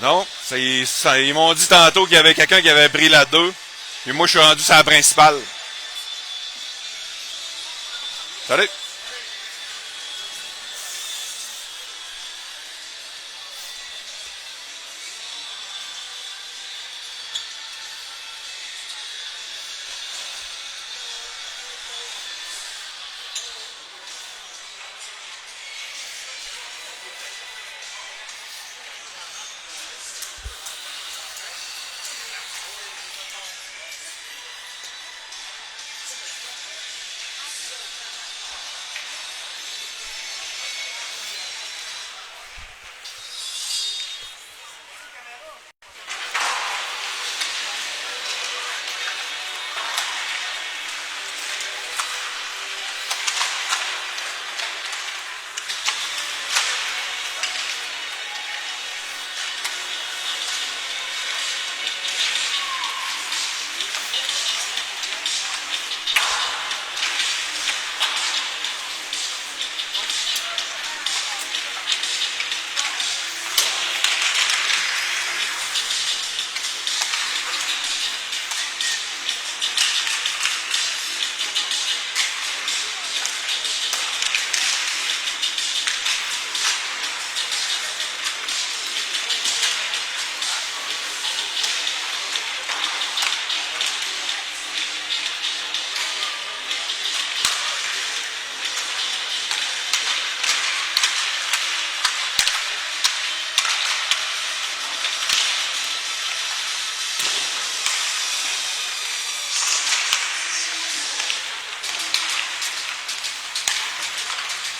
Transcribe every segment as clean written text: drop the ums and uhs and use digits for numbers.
Non, ils m'ont dit tantôt qu'il y avait quelqu'un qui avait pris la 2. Puis moi, je suis rendu sur la principale. Salut!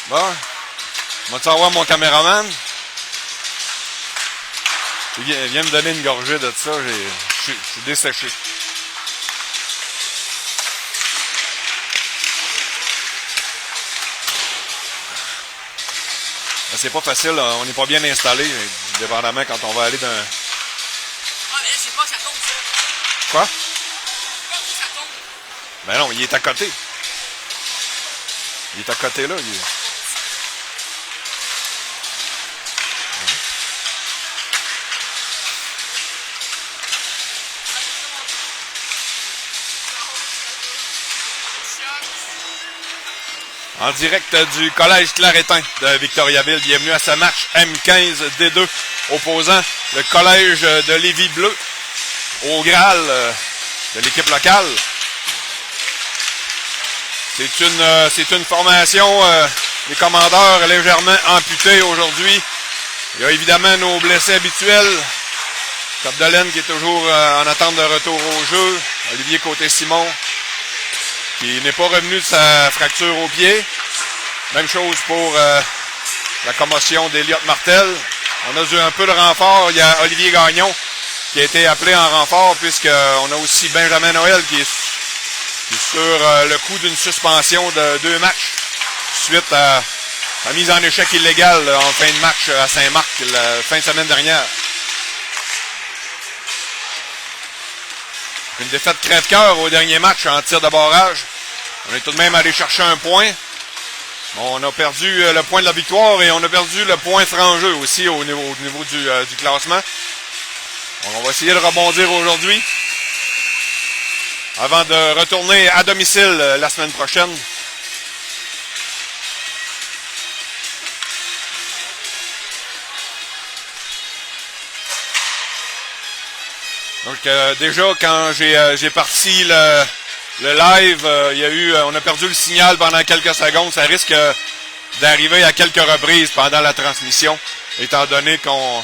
Bon, vas-tu avoir mon caméraman? Viens me donner une gorgée de ça, je suis desséché. C'est pas facile, on n'est pas bien installé, dépendamment quand on va aller dans... Ah, mais là, je sais pas, ça tombe, ça. Quoi? Ça tombe. Ben non, il est à côté. Il est à côté, là. En direct du Collège Claretin de Victoriaville. Bienvenue à ce match M15 D2 opposant le Collège de Lévis Bleu au Graal de l'équipe locale. C'est une formation des commandeurs légèrement amputés aujourd'hui. Il y a évidemment nos blessés habituels. Capdelaine qui est toujours en attente de retour au jeu. Olivier Côté-Simon qui n'est pas revenu de sa fracture au pied. Même chose pour la commotion d'Eliott Martel. On a eu un peu de renfort. Il y a Olivier Gagnon qui a été appelé en renfort puisqu'on a aussi Benjamin Noël qui est sur le coup d'une suspension de 2 matchs suite à la mise en échec illégale en fin de match à Saint-Marc la fin de semaine dernière. Une défaite crève-cœur au dernier match en tir de barrage. On est tout de même allé chercher un point. On a perdu le point de la victoire et on a perdu le point franc-jeu aussi au niveau du classement. Donc on va essayer de rebondir aujourd'hui avant de retourner à domicile la semaine prochaine. Donc déjà quand j'ai parti le live, on a perdu le signal pendant quelques secondes. Ça risque d'arriver à quelques reprises pendant la transmission, étant donné qu'on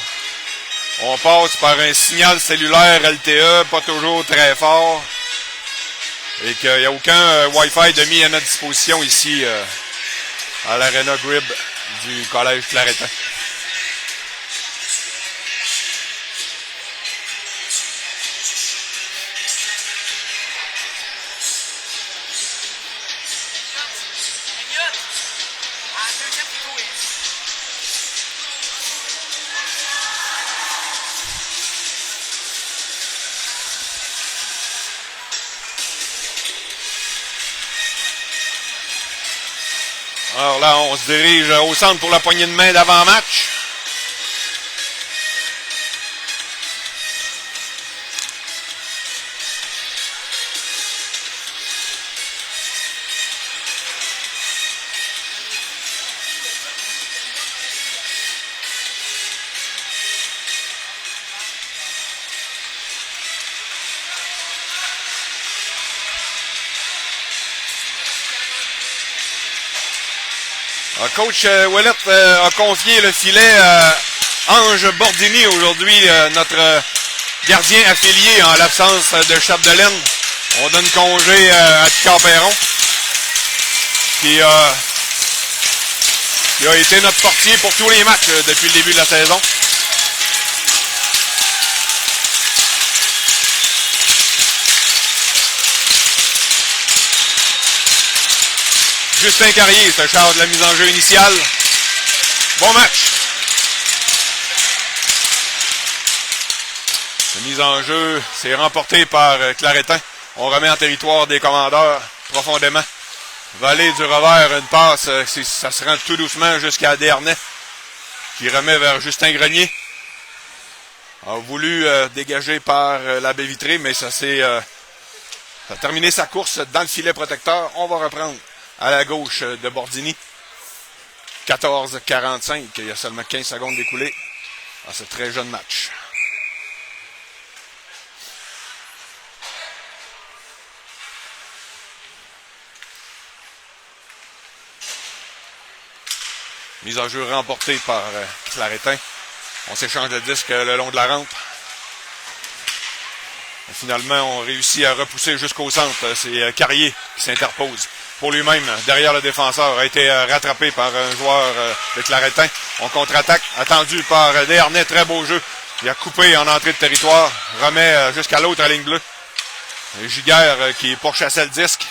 passe par un signal cellulaire LTE, pas toujours très fort, et qu'il n'y a aucun Wi-Fi de mis à notre disposition ici à l'Arena Grib du Collège Claretin. Alors là, on se dirige au centre pour la poignée de main d'avant-match. Coach Ouellet a confié le filet à Ange Bordini aujourd'hui, notre gardien affilié en l'absence de Chapdelaine. On donne congé à Picard Perron, qui a été notre portier pour tous les matchs depuis le début de la saison. Justin Carrier se charge de la mise en jeu initiale. Bon match. La mise en jeu, c'est remporté par Claretin. On remet en territoire des commandeurs profondément. Vallée du revers, une passe, ça se rend tout doucement jusqu'à Dernay, qui remet vers Justin Grenier. A voulu dégager par la baie vitrée, mais ça a terminé sa course dans le filet protecteur. On va reprendre à la gauche de Bordini. 14-45, il y a seulement 15 secondes d'écoulées à ce très jeune match. Mise en jeu remportée par Claretin. On s'échange de disque le long de la rampe. Et finalement, on réussit à repousser jusqu'au centre. C'est Carrier qui s'interpose pour lui-même derrière le défenseur. A été rattrapé par un joueur de Claretin. On contre-attaque, attendu par Dernay. Très beau jeu. Il a coupé en entrée de territoire. Remet jusqu'à l'autre à ligne bleue. Giguère qui pourchassait le disque.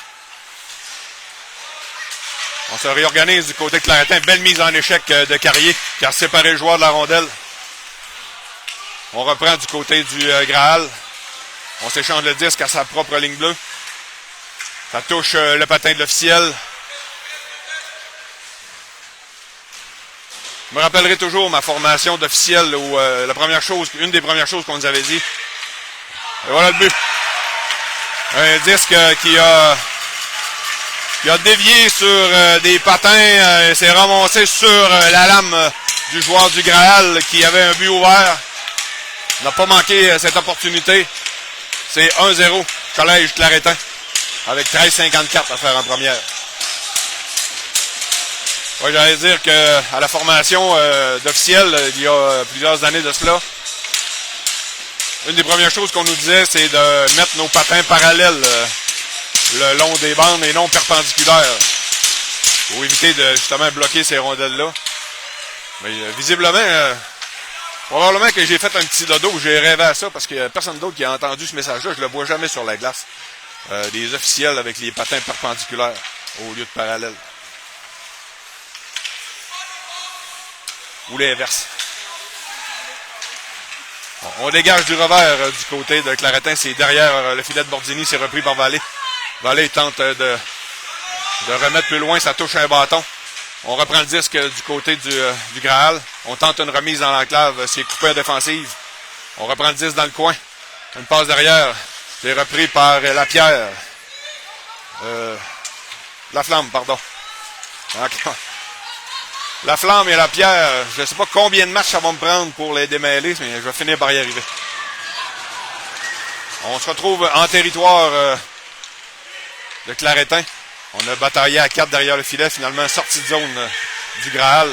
On se réorganise du côté de Claretin. Belle mise en échec de Carrier qui a séparé le joueur de la rondelle. On reprend du côté du Graal. On s'échange le disque à sa propre ligne bleue. Ça touche le patin de l'officiel. Je me rappellerai toujours ma formation d'officiel où une des premières choses qu'on nous avait dit. Et voilà le but. Un disque qui a dévié sur des patins, s'est ramassé sur la lame du joueur du Graal qui avait un but ouvert. N'a pas manqué cette opportunité. C'est 1-0, Collège Claretin, avec 13,54 à faire en première. Ouais, j'allais dire qu'à la formation d'officiel, il y a plusieurs années de cela, une des premières choses qu'on nous disait, c'est de mettre nos patins parallèles le long des bandes et non perpendiculaires, pour éviter de justement bloquer ces rondelles-là. Mais visiblement, probablement que j'ai fait un petit dodo où j'ai rêvé à ça parce qu'il n'y a personne d'autre qui a entendu ce message-là. Je le vois jamais sur la glace. Des officiels avec les patins perpendiculaires au lieu de parallèles. Ou l'inverse. Bon, on dégage du revers du côté de Claretin. C'est derrière le filet de Bordini. C'est repris par Vallée. Vallée tente de remettre plus loin. Ça touche un bâton. On reprend le disque du côté du Graal. On tente une remise dans l'enclave. C'est coupé en défensive. On reprend le disque dans le coin. Une passe derrière. C'est repris par Lapierre. La Flamme, pardon. La Flamme et Lapierre. Je ne sais pas combien de matchs ça va me prendre pour les démêler, mais je vais finir par y arriver. On se retrouve en territoire de Claretin. On a bataillé à 4 derrière le filet. Finalement, sortie de zone du Graal.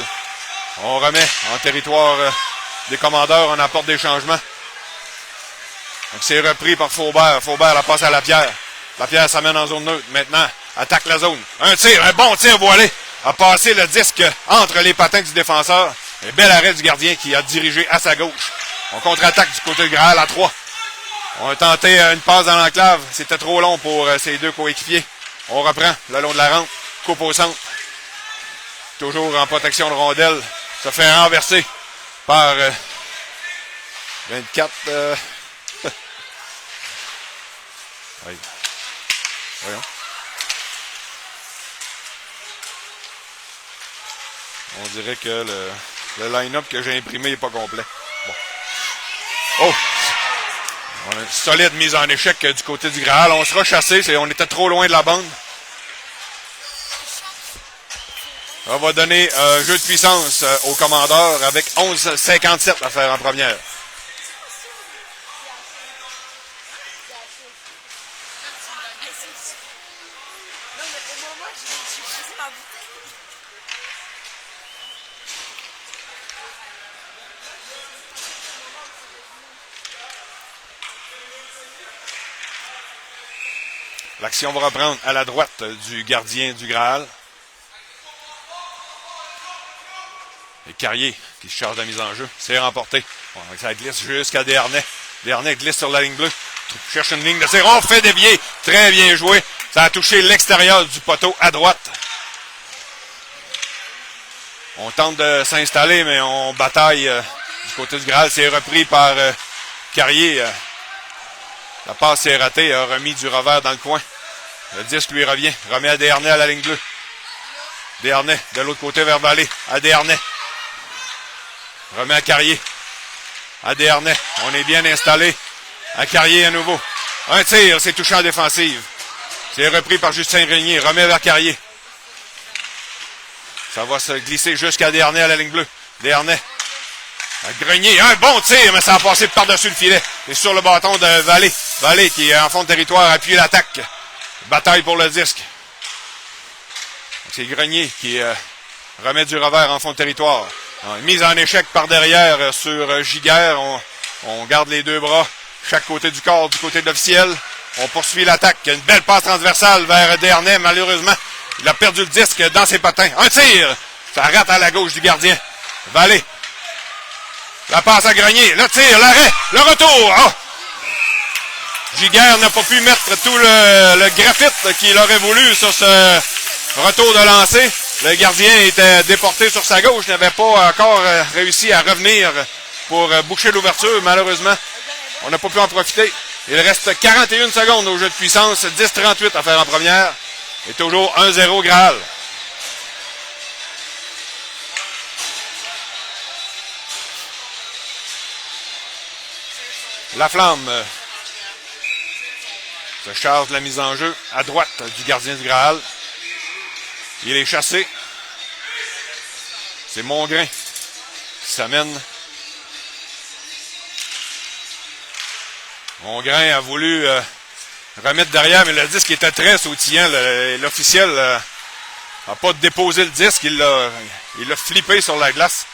On remet en territoire des commandeurs. On apporte des changements. Donc, c'est repris par Faubert. Faubert la passe à Lapierre. Lapierre s'amène en zone neutre. Maintenant, attaque la zone. Un bon tir voilé. A passé le disque entre les patins du défenseur. Un bel arrêt du gardien qui a dirigé à sa gauche. On contre-attaque du côté du Graal à 3. On a tenté une passe dans l'enclave. C'était trop long pour ses deux coéquipiers. On reprend le long de la rampe. Coupe au centre. Toujours en protection de rondelle. Se fait renverser par 24. Oui. Voyons. On dirait que le line-up que j'ai imprimé n'est pas complet. Bon. Oh! On a une solide mise en échec du côté du Graal. On sera chassé. On était trop loin de la bande. On va donner un jeu de puissance au commandeur avec 11,57 à faire en première. L'action va reprendre à la droite du gardien du Graal. Et Carrier qui se charge de la mise en jeu. C'est remporté. Bon, ça glisse jusqu'à Desharnais. Desharnais glisse sur la ligne bleue. Cherche une ligne de tir. On fait dévier. Très bien joué. Ça a touché l'extérieur du poteau à droite. On tente de s'installer, mais on bataille du côté du Graal. C'est repris par Carrier. La passe s'est ratée. A remis du revers dans le coin. Le disque lui revient. Remet à Desharnais à la ligne bleue. Desharnais de l'autre côté vers Vallée. À Desharnais. Remet à Carrier. À Desharnais. On est bien installé. À Carrier à nouveau. Un tir, c'est touché en défensive. C'est repris par Justin Régnier. Remet vers Carrier. Ça va se glisser jusqu'à Desharnais à la ligne bleue. Desharnais. À Grenier. Un bon tir, mais ça a passé par-dessus le filet. Et sur le bâton de Vallée. Vallée qui est en fond de territoire, appuie l'attaque. Bataille pour le disque. C'est Grenier qui remet du revers en fond de territoire. Mise en échec par derrière sur Giguère. On garde les deux bras chaque côté du corps, du côté de l'officiel. On poursuit l'attaque. Une belle passe transversale vers Desharnais. Malheureusement, il a perdu le disque dans ses patins. Un tir! Ça rate à la gauche du gardien. Vallée. La passe à Grenier. Le tir, l'arrêt, le retour. Oh! Giguère n'a pas pu mettre tout le graphite qu'il aurait voulu sur ce retour de lancer. Le gardien était déporté sur sa gauche. N'avait pas encore réussi à revenir pour boucher l'ouverture. Malheureusement, on n'a pas pu en profiter. Il reste 41 secondes au jeu de puissance. 10-38 à faire en première. Et toujours 1-0 Graal. La Flamme se charge de la mise en jeu à droite du gardien du Graal. Il est chassé. C'est Mongrain qui s'amène. Mongrain a voulu remettre derrière, mais le disque était très sautillant. L'officiel n'a pas déposé le disque. Il l'a flippé sur la glace.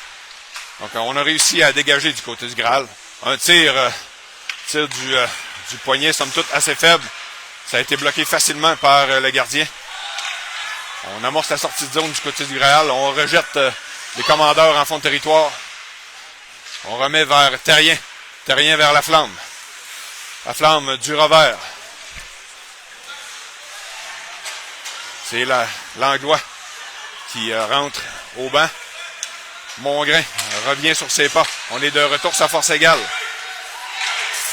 Donc on a réussi à dégager du côté du Graal. Un tir du poignet, somme toute assez faible. Ça a été bloqué facilement par le gardien. On amorce la sortie de zone du côté du Graal. On rejette les commandeurs en fond de territoire. On remet vers Terrien. Terrien vers la Flamme. La Flamme du revers. C'est l'Anglois qui rentre au banc. Mongrain revient sur ses pas. On est de retour sa force égale.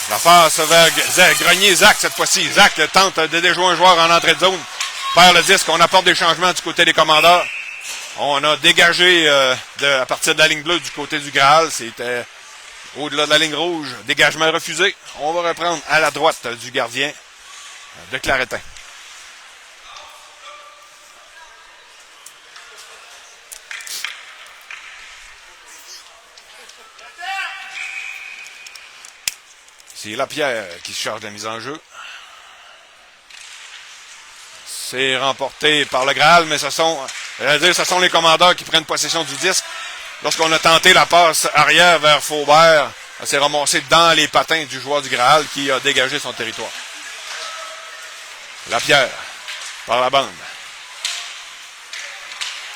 La passe vers Grenier. Zach cette fois-ci. Zach tente de déjouer un joueur en entrée de zone. Perd le disque. On apporte des changements du côté des commandeurs. On a dégagé à partir de la ligne bleue du côté du Graal. C'était au-delà de la ligne rouge. Dégagement refusé. On va reprendre à la droite du gardien de Claretin. C'est Lapierre qui se charge de la mise en jeu. C'est remporté par le Graal, mais ce sont les commandeurs qui prennent possession du disque. Lorsqu'on a tenté la passe arrière vers Faubert, elle s'est ramassée dans les patins du joueur du Graal qui a dégagé son territoire. Lapierre, par la bande.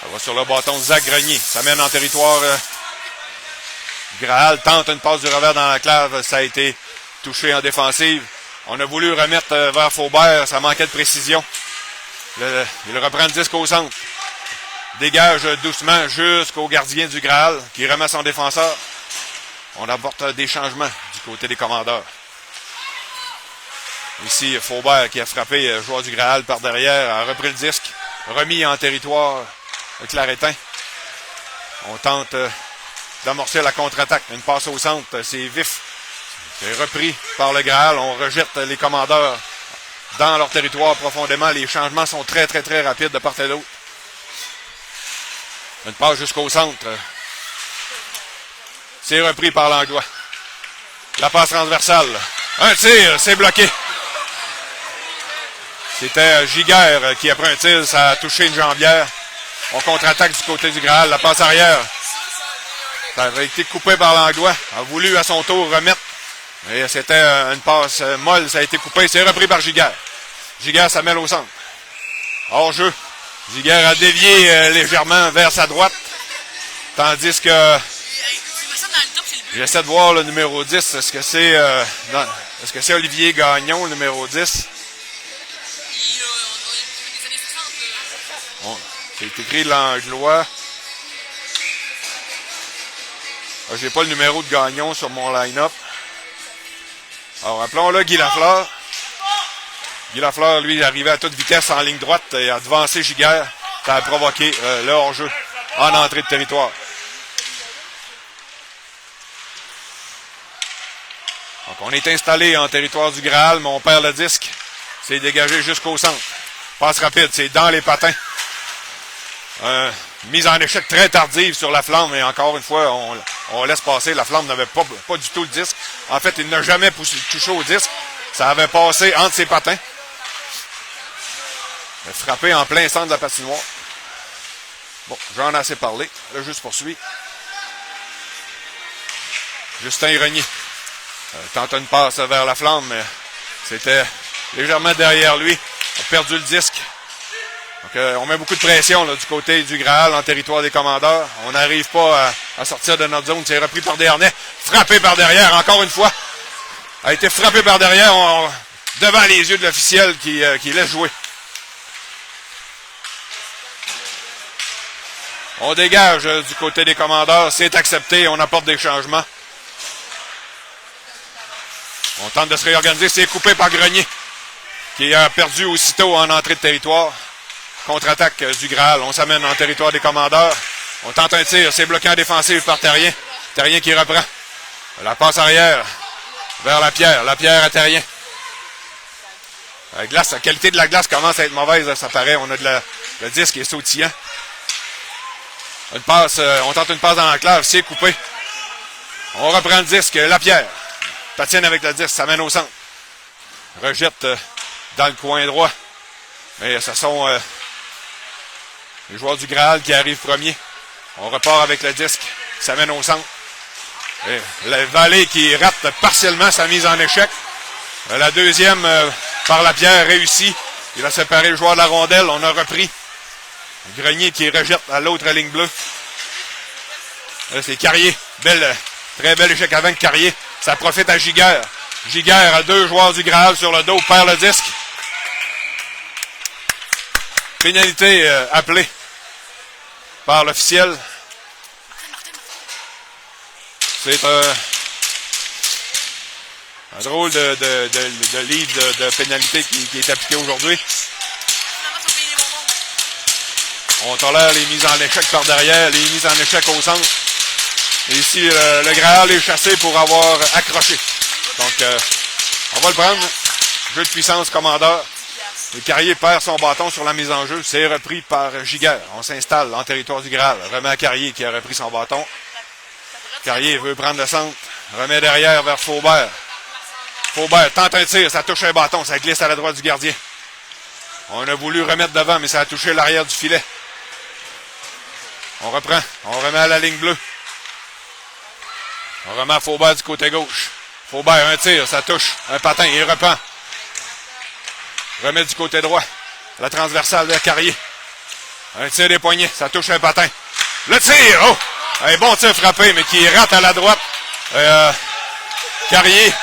Ça va sur le bâton de Zach Grenier. Ça mène en territoire. Graal tente une passe du revers dans la clave. Ça a été touché en défensive. On a voulu remettre vers Faubert. Ça manquait de précision. Il reprend le disque au centre. Dégage doucement jusqu'au gardien du Graal qui remet son défenseur. On apporte des changements du côté des commandeurs. Ici, Faubert qui a frappé le joueur du Graal par derrière, a repris le disque, remis en territoire de Claretin. On tente d'amorcer la contre-attaque. Une passe au centre, c'est vif. C'est repris par le Graal. On rejette les commandeurs dans leur territoire profondément. Les changements sont très, très, très rapides de part et d'autre. Une passe jusqu'au centre. C'est repris par l'Anglois. La passe transversale. Un tir, c'est bloqué. C'était Giguère qui, après un tir, ça a touché une jambière. On contre-attaque du côté du Graal. La passe arrière. Ça avait été coupé par l'Anglois. A voulu à son tour remettre. Et c'était une passe molle. Ça a été coupé. C'est repris par Giguère. Giguère, ça mêle au centre. Hors jeu. Giguère a dévié légèrement vers sa droite. Tandis que j'essaie de voir le numéro 10. Est-ce que c'est est-ce que c'est Olivier Gagnon, le numéro 10? Bon, c'est écrit Langlois. J'ai pas le numéro de Gagnon sur mon line-up. Alors, appelons-le Guy Lafleur. Guy Lafleur, lui, il arrivait à toute vitesse en ligne droite et a devancé Giguère. Ça a provoqué le hors-jeu en entrée de territoire. Donc, on est installé en territoire du Graal, mais on perd le disque. C'est dégagé jusqu'au centre. Passe rapide, c'est dans les patins. Mise en échec très tardive sur la flamme, et encore une fois, on laisse passer. La flamme n'avait pas du tout le disque. En fait, il n'a jamais touché au disque. Ça avait passé entre ses patins. Il a frappé en plein centre de la patinoire. Bon, j'en ai assez parlé. Le jeu se poursuit. Justin Renier tente une passe vers la flamme, mais c'était légèrement derrière lui. Il a perdu le disque. Donc, on met beaucoup de pression là, du côté du Graal en territoire des commandeurs. On n'arrive pas à sortir de notre zone. C'est repris par Desharnais. Frappé par derrière, encore une fois. A été frappé par derrière devant les yeux de l'officiel qui laisse jouer. On dégage du côté des commandeurs. C'est accepté. On apporte des changements. On tente de se réorganiser. C'est coupé par Grenier, qui a perdu aussitôt en entrée de territoire. Contre-attaque du Graal. On s'amène en territoire des commandeurs. On tente un tir. C'est bloqué en défensive par Terrien. Terrien qui reprend. La passe arrière vers Lapierre. Lapierre à Terrien. La glace, la qualité de la glace commence à être mauvaise, ça paraît. On a le disque est sautillant. Une passe, on tente une passe dans l'enclave. C'est coupé. On reprend le disque. Lapierre. Patienne avec le disque. Ça mène au centre. Rejette dans le coin droit. Mais ce sont les joueurs du Graal qui arrivent premier. On repart avec le disque. Ça mène au centre. Et le Vallée qui rate partiellement sa mise en échec. La deuxième par Lapierre réussit. Il a séparé le joueur de la rondelle. On a repris. Grenier qui rejette à l'autre ligne bleue. Là, c'est Carrier. Très bel échec avant de Carrier. Ça profite à Giguère. Giguère a deux joueurs du Graal sur le dos. Perd le disque. Pénalité appelée par l'officiel. C'est un drôle de livre de pénalité qui est appliqué aujourd'hui. On tolère les mises en échec par derrière, les mises en échec au centre. Et ici, le Graal est chassé pour avoir accroché. Donc, on va le prendre. Jeu de puissance, commandeur. Le Carrier perd son bâton sur la mise en jeu. C'est repris par Giguère. On s'installe en territoire du Graal. Remet à Carrier qui a repris son bâton. Carrier veut prendre le centre. Remet derrière vers Faubert. Faubert tente un tir. Ça touche un bâton. Ça glisse à la droite du gardien. On a voulu remettre devant, mais ça a touché l'arrière du filet. On reprend. On remet à la ligne bleue. On remet à Faubert du côté gauche. Faubert, un tir. Ça touche un patin. Il reprend. Remet du côté droit. La transversale vers Carrier. Un tir des poignets. Ça touche un patin. Le tir! Oh! Un bon tir frappé, mais qui rate à la droite. Carrier,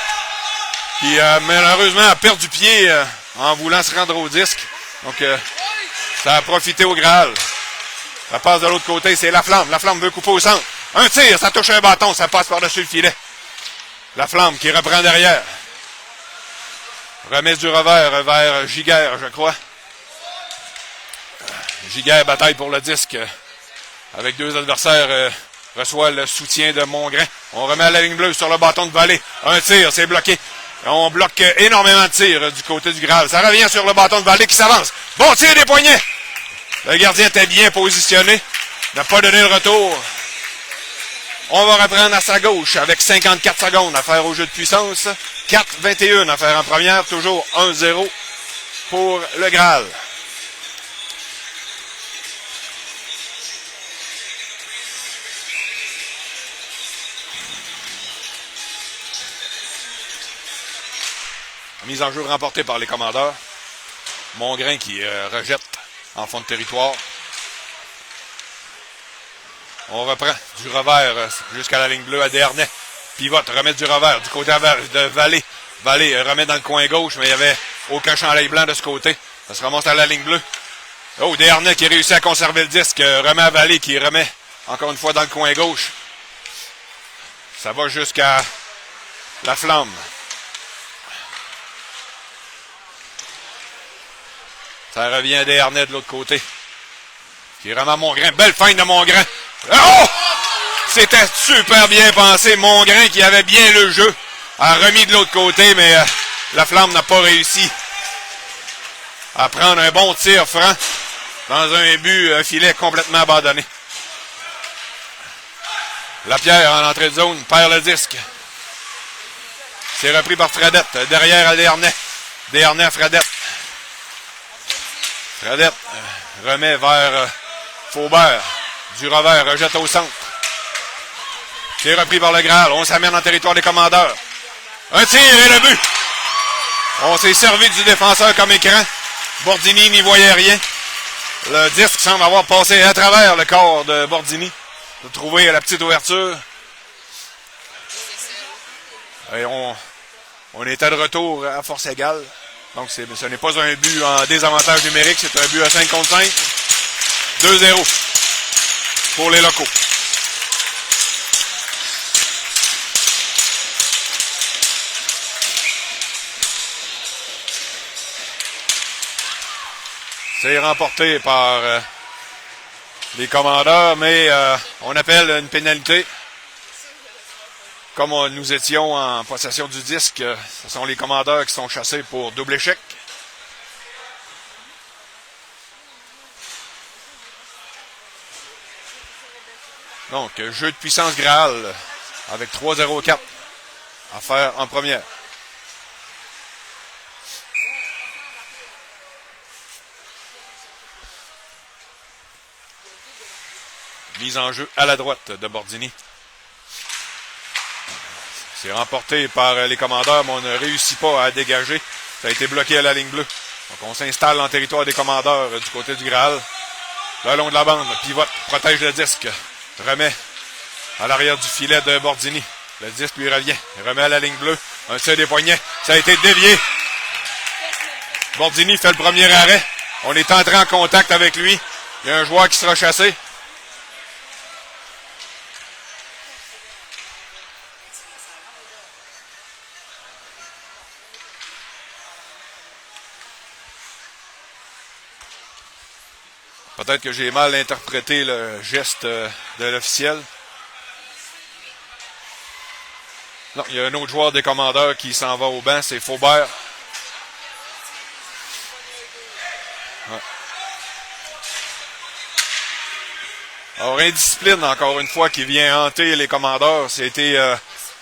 qui malheureusement a perdu pied en voulant se rendre au disque. Donc, ça a profité au Graal. Ça passe de l'autre côté, c'est La Flamme. La Flamme veut couper au centre. Un tir, ça touche un bâton, ça passe par-dessus le filet. La Flamme qui reprend derrière. Remet du revers vers Giguère, je crois. Giguère bataille pour le disque. Avec deux adversaires, reçoit le soutien de Mongrain. On remet à la ligne bleue sur le bâton de Vallée. Un tir, c'est bloqué. On bloque énormément de tirs du côté du Graal. Ça revient sur le bâton de Vallée qui s'avance. Bon tir des poignets. Le gardien était bien positionné. N'a pas donné le retour. On va reprendre à sa gauche avec 54 secondes à faire au jeu de puissance. 4-21 à faire en première. Toujours 1-0 pour le Graal. Mise en jeu remportée par les commandeurs. Mongrain qui rejette en fond de territoire. On reprend du revers jusqu'à la ligne bleue à Desharnais. Pivote, remet du revers du côté de Vallée. Vallée remet dans le coin gauche, mais il n'y avait aucun chandail blanc de ce côté. Ça se remonte à la ligne bleue. Oh, Desharnais qui réussit à conserver le disque. Remet à Vallée qui remet encore une fois dans le coin gauche. Ça va jusqu'à la flamme. Ça revient à Desharnais de l'autre côté. Qui remet à Mongrain. Belle feinte de Mongrain. Oh! C'était super bien pensé. Mongrain qui avait bien le jeu a remis de l'autre côté, mais la flamme n'a pas réussi à prendre un bon tir franc dans un but, un filet complètement abandonné. Lapierre en entrée de zone perd le disque. C'est repris par Fradette. Derrière à Desharnais. Desharnais à Fradette. Fradette remet vers Faubert. Du revers, rejette au centre. C'est repris par le Graal. On s'amène en territoire des commandeurs. Un tir et le but. On s'est servi du défenseur comme écran. Bordini n'y voyait rien. Le disque semble avoir passé à travers le corps de Bordini. De trouver la petite ouverture. Et on était de retour à force égale. Donc ce n'est pas un but en désavantage numérique. C'est un but à 5 contre 5. 2-0 pour les locaux. C'est remporté par les commandeurs, mais on appelle une pénalité. Comme nous étions en possession du disque, ce sont les commandeurs qui sont chassés pour double échec. Donc, jeu de puissance Graal avec 3-0-4 à faire en première. Mise en jeu à la droite de Bordini. C'est remporté par les commandeurs, mais on ne réussit pas à dégager. Ça a été bloqué à la ligne bleue. Donc on s'installe en territoire des commandeurs du côté du Graal. Le long de la bande, pivote, protège le disque. Remet à l'arrière du filet de Bordini. Le disque lui revient. Il remet à la ligne bleue. Un tir des poignets. Ça a été dévié. Bordini fait le premier arrêt. On est entré en contact avec lui. Il y a un joueur qui sera chassé. Peut-être que j'ai mal interprété le geste de l'officiel. Non, il y a un autre joueur des commandeurs qui s'en va au banc, c'est Faubert. Ouais. Alors, indiscipline, encore une fois, qui vient hanter les commandeurs. C'était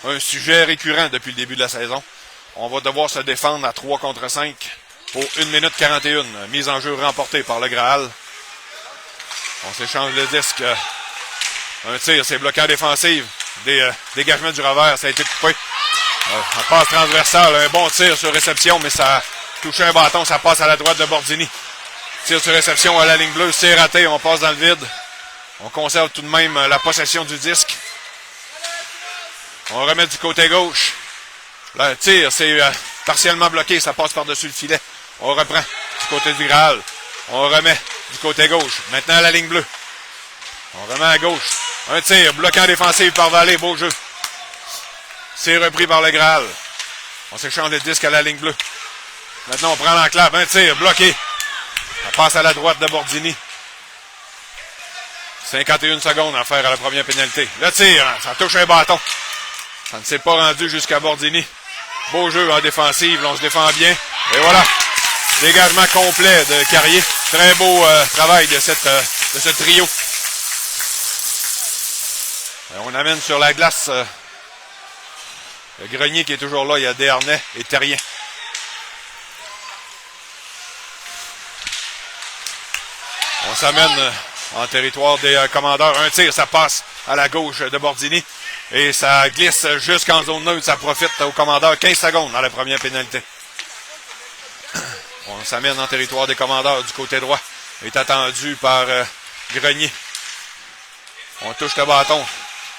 un sujet récurrent depuis le début de la saison. On va devoir se défendre à 3 contre 5 pour 1 minute 41. Mise en jeu remportée par le Graal. On s'échange le disque. Un tir, c'est bloqué en défensive. Dégagement du revers, ça a été coupé. Un passe transversale, un bon tir sur réception, mais ça a touché un bâton, ça passe à la droite de Bordini. Tir sur réception à la ligne bleue, c'est raté, on passe dans le vide. On conserve tout de même la possession du disque. On remet du côté gauche. Le tir, c'est partiellement bloqué, ça passe par-dessus le filet. On reprend du côté du Graal. On remet du côté gauche. Maintenant à la ligne bleue. On remet à gauche. Un tir, bloquant défensif par Vallée, beau jeu. C'est repris par le Graal. On s'échange le disque à la ligne bleue. Maintenant on prend l'enclave. Un tir, bloqué. Ça passe à la droite de Bordini. 51 secondes à faire à la première pénalité. Le tir, ça touche un bâton. Ça ne s'est pas rendu jusqu'à Bordini. Beau jeu en défensive, on se défend bien. Et voilà. Dégagement complet de Carrier. Très beau travail de ce trio. On amène sur la glace le Grenier qui est toujours là. Il y a Desharnais et Terrien. On s'amène en territoire des commandeurs. Un tir, ça passe à la gauche de Bordini. Et ça glisse jusqu'en zone neutre. Ça profite aux commandeurs. 15 secondes dans la première pénalité. On s'amène en territoire des commandeurs du côté droit. Est attendu par Grenier. On touche le bâton.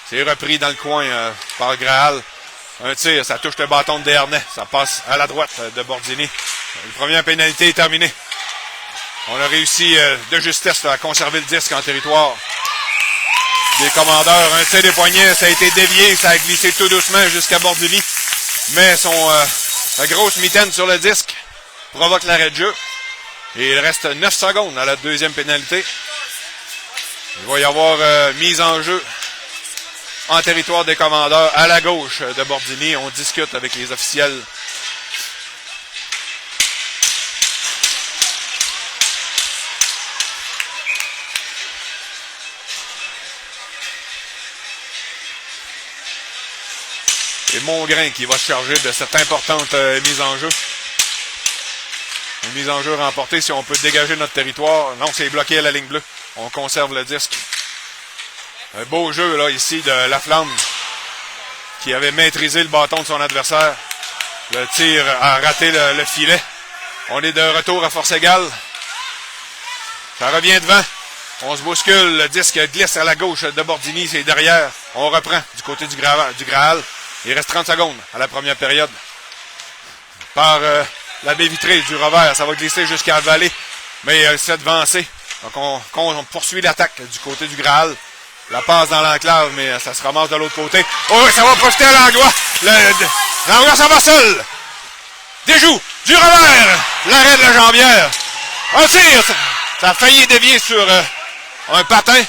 C'est repris dans le coin par Graal. Un tir, ça touche le bâton de Desharnais. Ça passe à la droite de Bordini. La première pénalité est terminée. On a réussi de justesse à conserver le disque en territoire des commandeurs. Un tir des poignets, ça a été dévié, ça a glissé tout doucement jusqu'à Bordini. Mais la grosse mitaine sur le disque provoque l'arrêt de jeu. Et il reste 9 secondes à la deuxième pénalité. Il va y avoir mise en jeu en territoire des commandeurs à la gauche de Bordini. On discute avec les officiels. Et Mongrain qui va se charger de cette importante mise en jeu. Une mise en jeu remportée si on peut dégager notre territoire. Non, c'est bloqué à la ligne bleue. On conserve le disque. Un beau jeu là ici de Laflamme qui avait maîtrisé le bâton de son adversaire. Le tir a raté le filet. On est de retour à force égale. Ça revient devant. On se bouscule. Le disque glisse à la gauche de Bordini. C'est derrière. On reprend du côté du Graal. Il reste 30 secondes à la première période. Par la baie vitrée du revers. Ça va glisser jusqu'à la vallée. Mais c'est devancé. Donc on poursuit l'attaque du côté du Graal. La passe dans l'enclave, mais ça se ramasse de l'autre côté. Oh, ça va profiter à Langlois. Langlois s'en va seul. Déjoue du revers. L'arrêt de la jambière. Un tir. Ça a failli dévier sur un patin.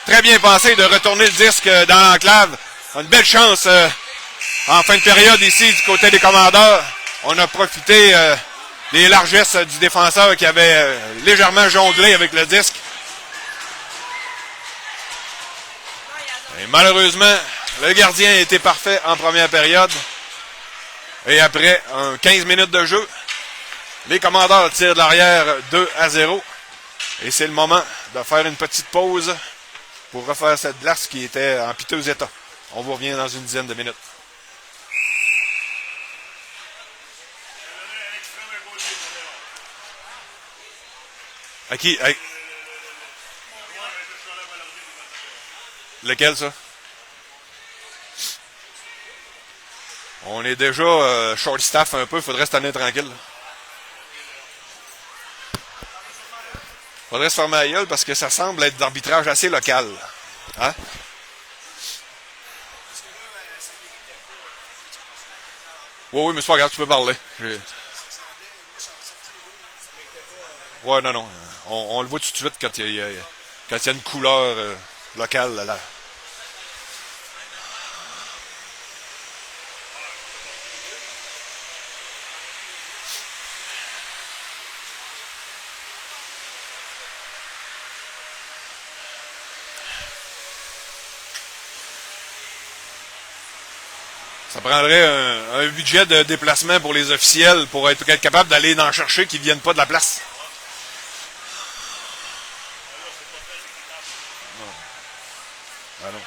Très bien pensé de retourner le disque dans l'enclave. Une belle chance en fin de période ici du côté des commandeurs. On a profité des largesses du défenseur qui avait légèrement jonglé avec le disque. Et malheureusement, le gardien était parfait en première période. Et après 15 minutes de jeu, les commandeurs tirent de l'arrière 2-0. Et c'est le moment de faire une petite pause pour refaire cette glace qui était en piteux état. On vous revient dans une dizaine de minutes. À qui? Lequel, ça? On est déjà short staff un peu. Faudrait se tenir tranquille. Faudrait se fermer la gueule parce que ça semble être d'arbitrage assez local. Hein? Oui, mais c'est pas grave, tu peux parler. Ouais, non. On le voit tout de suite quand il y a une couleur locale là. Ça prendrait un budget de déplacement pour les officiels pour être capable d'aller en chercher qui ne viennent pas de la place. Non. Ah non.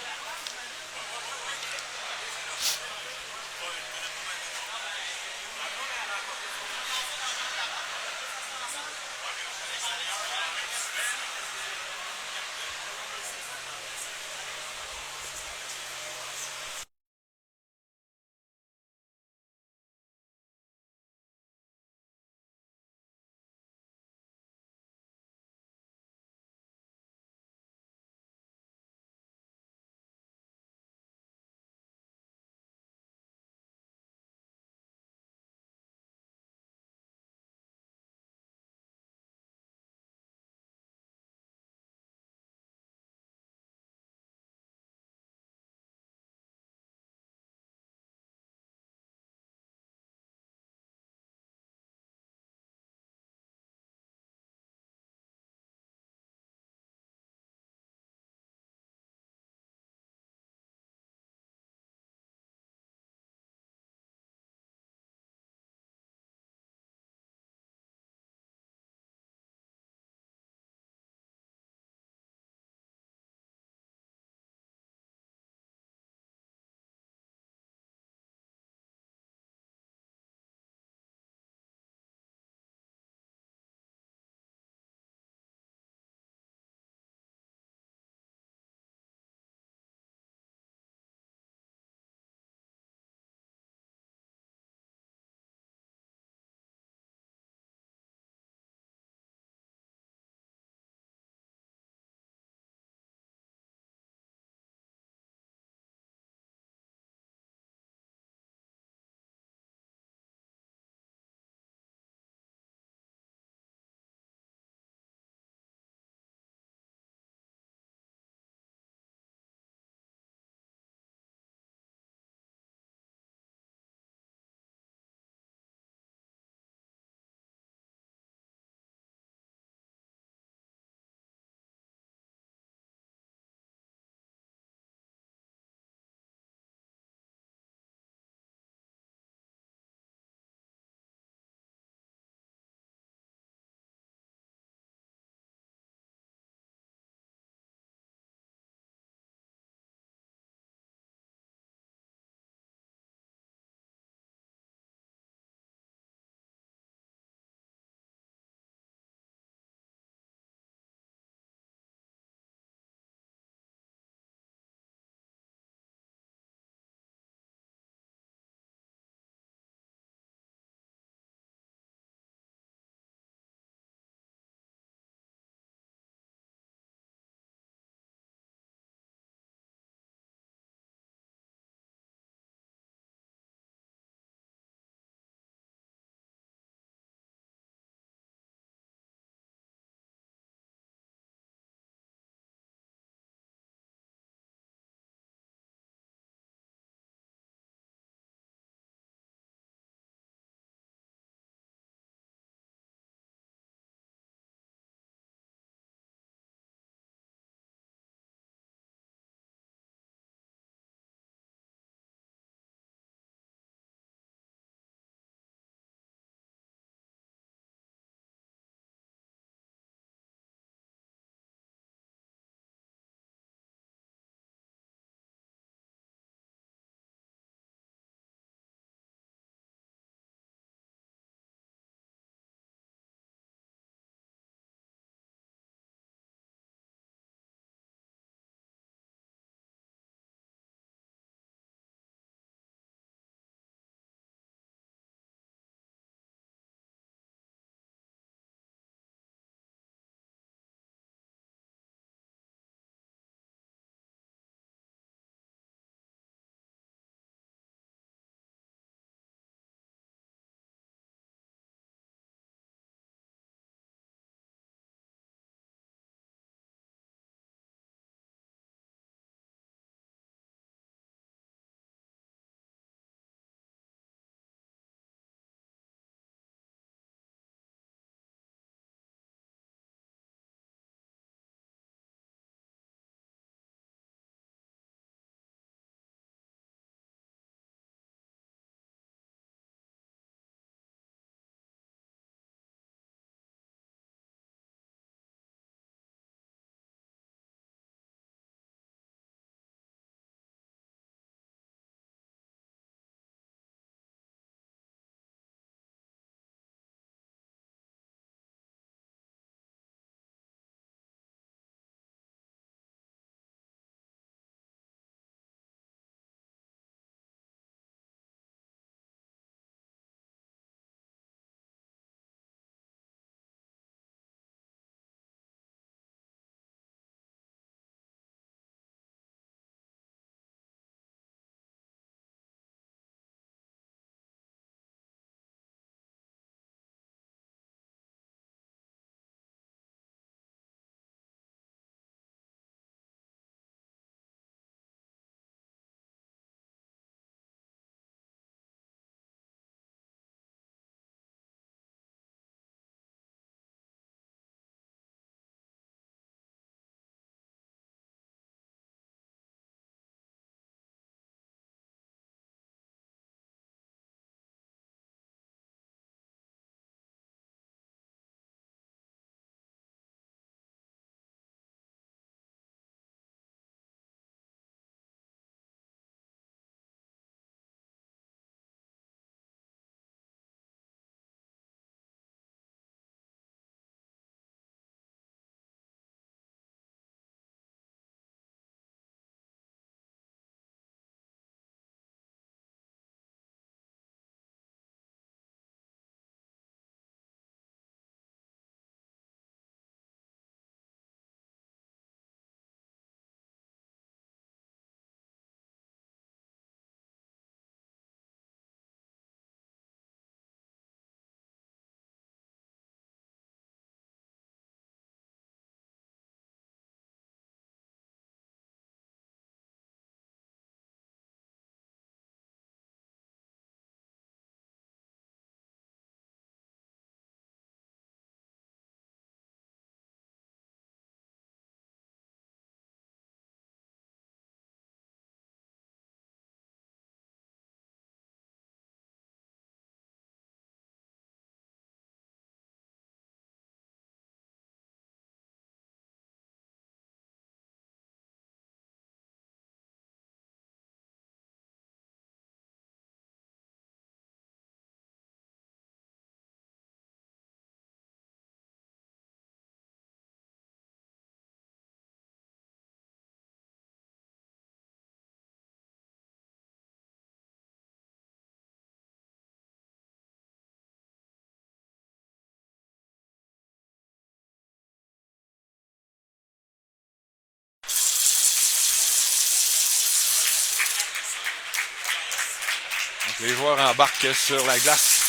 Les joueurs embarquent sur la glace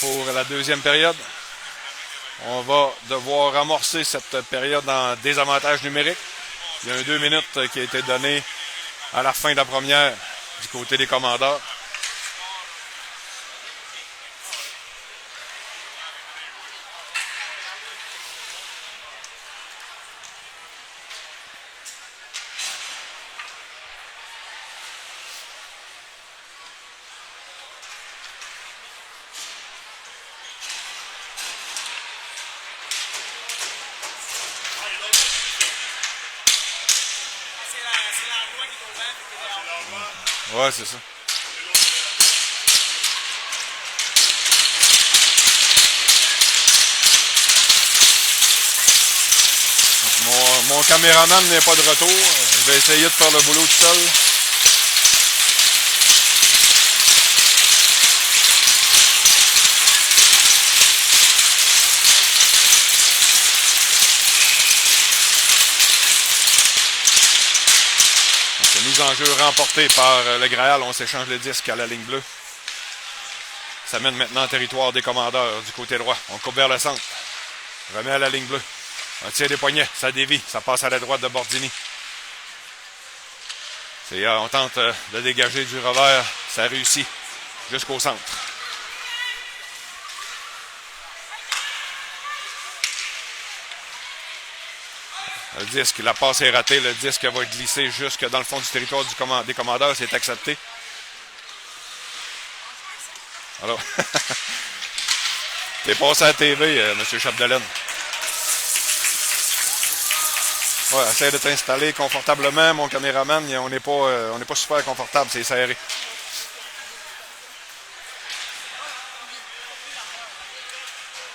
pour la deuxième période. On va devoir amorcer cette période en désavantage numérique. Il y a un 2 minutes qui a été donné à la fin de la première du côté des Commandeurs. Ouais, c'est ça. Mon caméraman n'est pas de retour. Je vais essayer de faire le boulot tout seul. Donc, mise en jeu remportée par le Graal. On s'échange le disque à la ligne bleue. Ça mène maintenant en territoire des Commandeurs du côté droit. On coupe vers le centre. Remet à la ligne bleue. Un tir des poignets, ça dévie, ça passe à la droite de Bordini. On tente de dégager du revers, ça réussit jusqu'au centre. Le disque, la passe est ratée, le disque va glisser jusque dans le fond du territoire des Commandeurs, c'est accepté. Alors, t'es passé à la TV, M. Chapdelaine. Ouais, essaye de t'installer confortablement, mon caméraman. On n'est pas super confortable, c'est serré.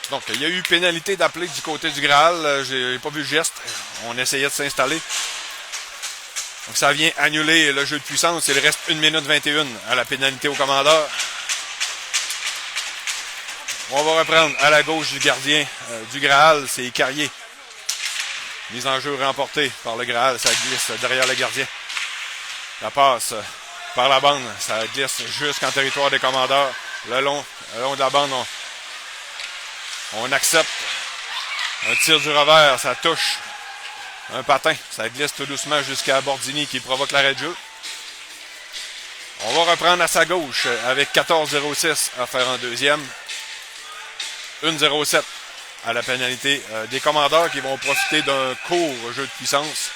Donc, il y a eu pénalité d'appeler du côté du Graal. J'ai pas vu le geste. On essayait de s'installer. Donc, ça vient annuler le jeu de puissance. Il reste 1 minute 21 à la pénalité au commandeur. On va reprendre à la gauche du gardien du Graal, c'est Carrier. Mise en jeu remportée par le Graal, ça glisse derrière le gardien. La passe par la bande, ça glisse jusqu'en territoire des Commandeurs. Le long de la bande, on accepte un tir du revers, ça touche un patin. Ça glisse tout doucement jusqu'à Bordini qui provoque l'arrêt de jeu. On va reprendre à sa gauche avec 14-06 à faire en deuxième. 1-0-7 à la pénalité des Commandeurs qui vont profiter d'un court jeu de puissance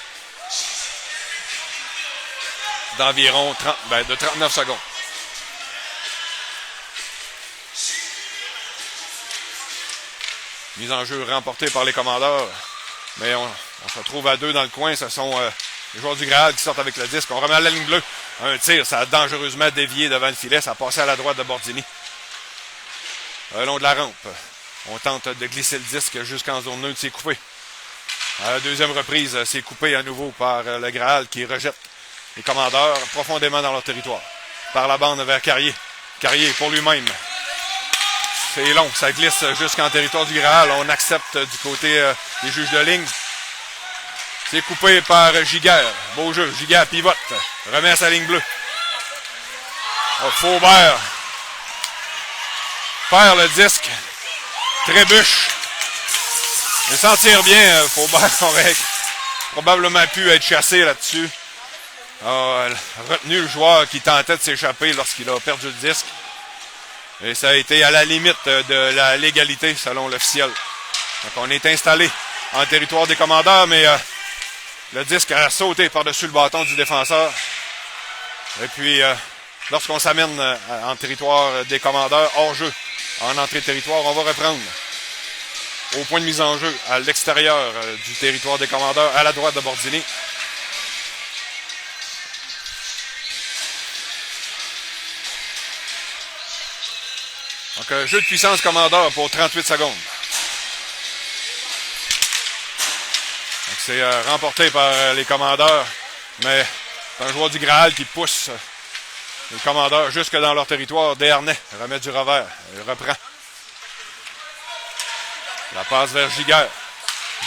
d'environ 39 secondes. Mise en jeu remportée par les Commandeurs. Mais on se retrouve à 2 dans le coin. Ce sont les joueurs du Graal qui sortent avec le disque. On remet à la ligne bleue. Un tir, ça a dangereusement dévié devant le filet. Ça a passé à la droite de Bordini. Le long de la rampe. On tente de glisser le disque jusqu'en zone neutre. C'est coupé. À la deuxième reprise, c'est coupé à nouveau par le Graal qui rejette les Commandeurs profondément dans leur territoire. Par la bande vers Carrier. Carrier pour lui-même. C'est long, ça glisse jusqu'en territoire du Graal. On accepte du côté des juges de ligne. C'est coupé par Giguère. Beau jeu. Giguère pivote. Remet à sa ligne bleue. Faubert perd le disque. Trébuche. Il s'en tire bien. Faubert aurait probablement pu être chassé là-dessus. Retenu le joueur qui tentait de s'échapper lorsqu'il a perdu le disque. Et ça a été à la limite de la légalité selon l'officiel. Donc on est installé en territoire des Commandeurs, mais le disque a sauté par-dessus le bâton du défenseur. Et puis, lorsqu'on s'amène en territoire des Commandeurs, hors jeu, en entrée de territoire, on va reprendre au point de mise en jeu à l'extérieur du territoire des Commandeurs, à la droite de Bordini. Donc, jeu de puissance Commandeur pour 38 secondes. Donc, c'est remporté par les Commandeurs, mais c'est un joueur du Graal qui pousse les Commandeurs jusque dans leur territoire. Desharnais remet du revers, il reprend. La passe vers Giguère.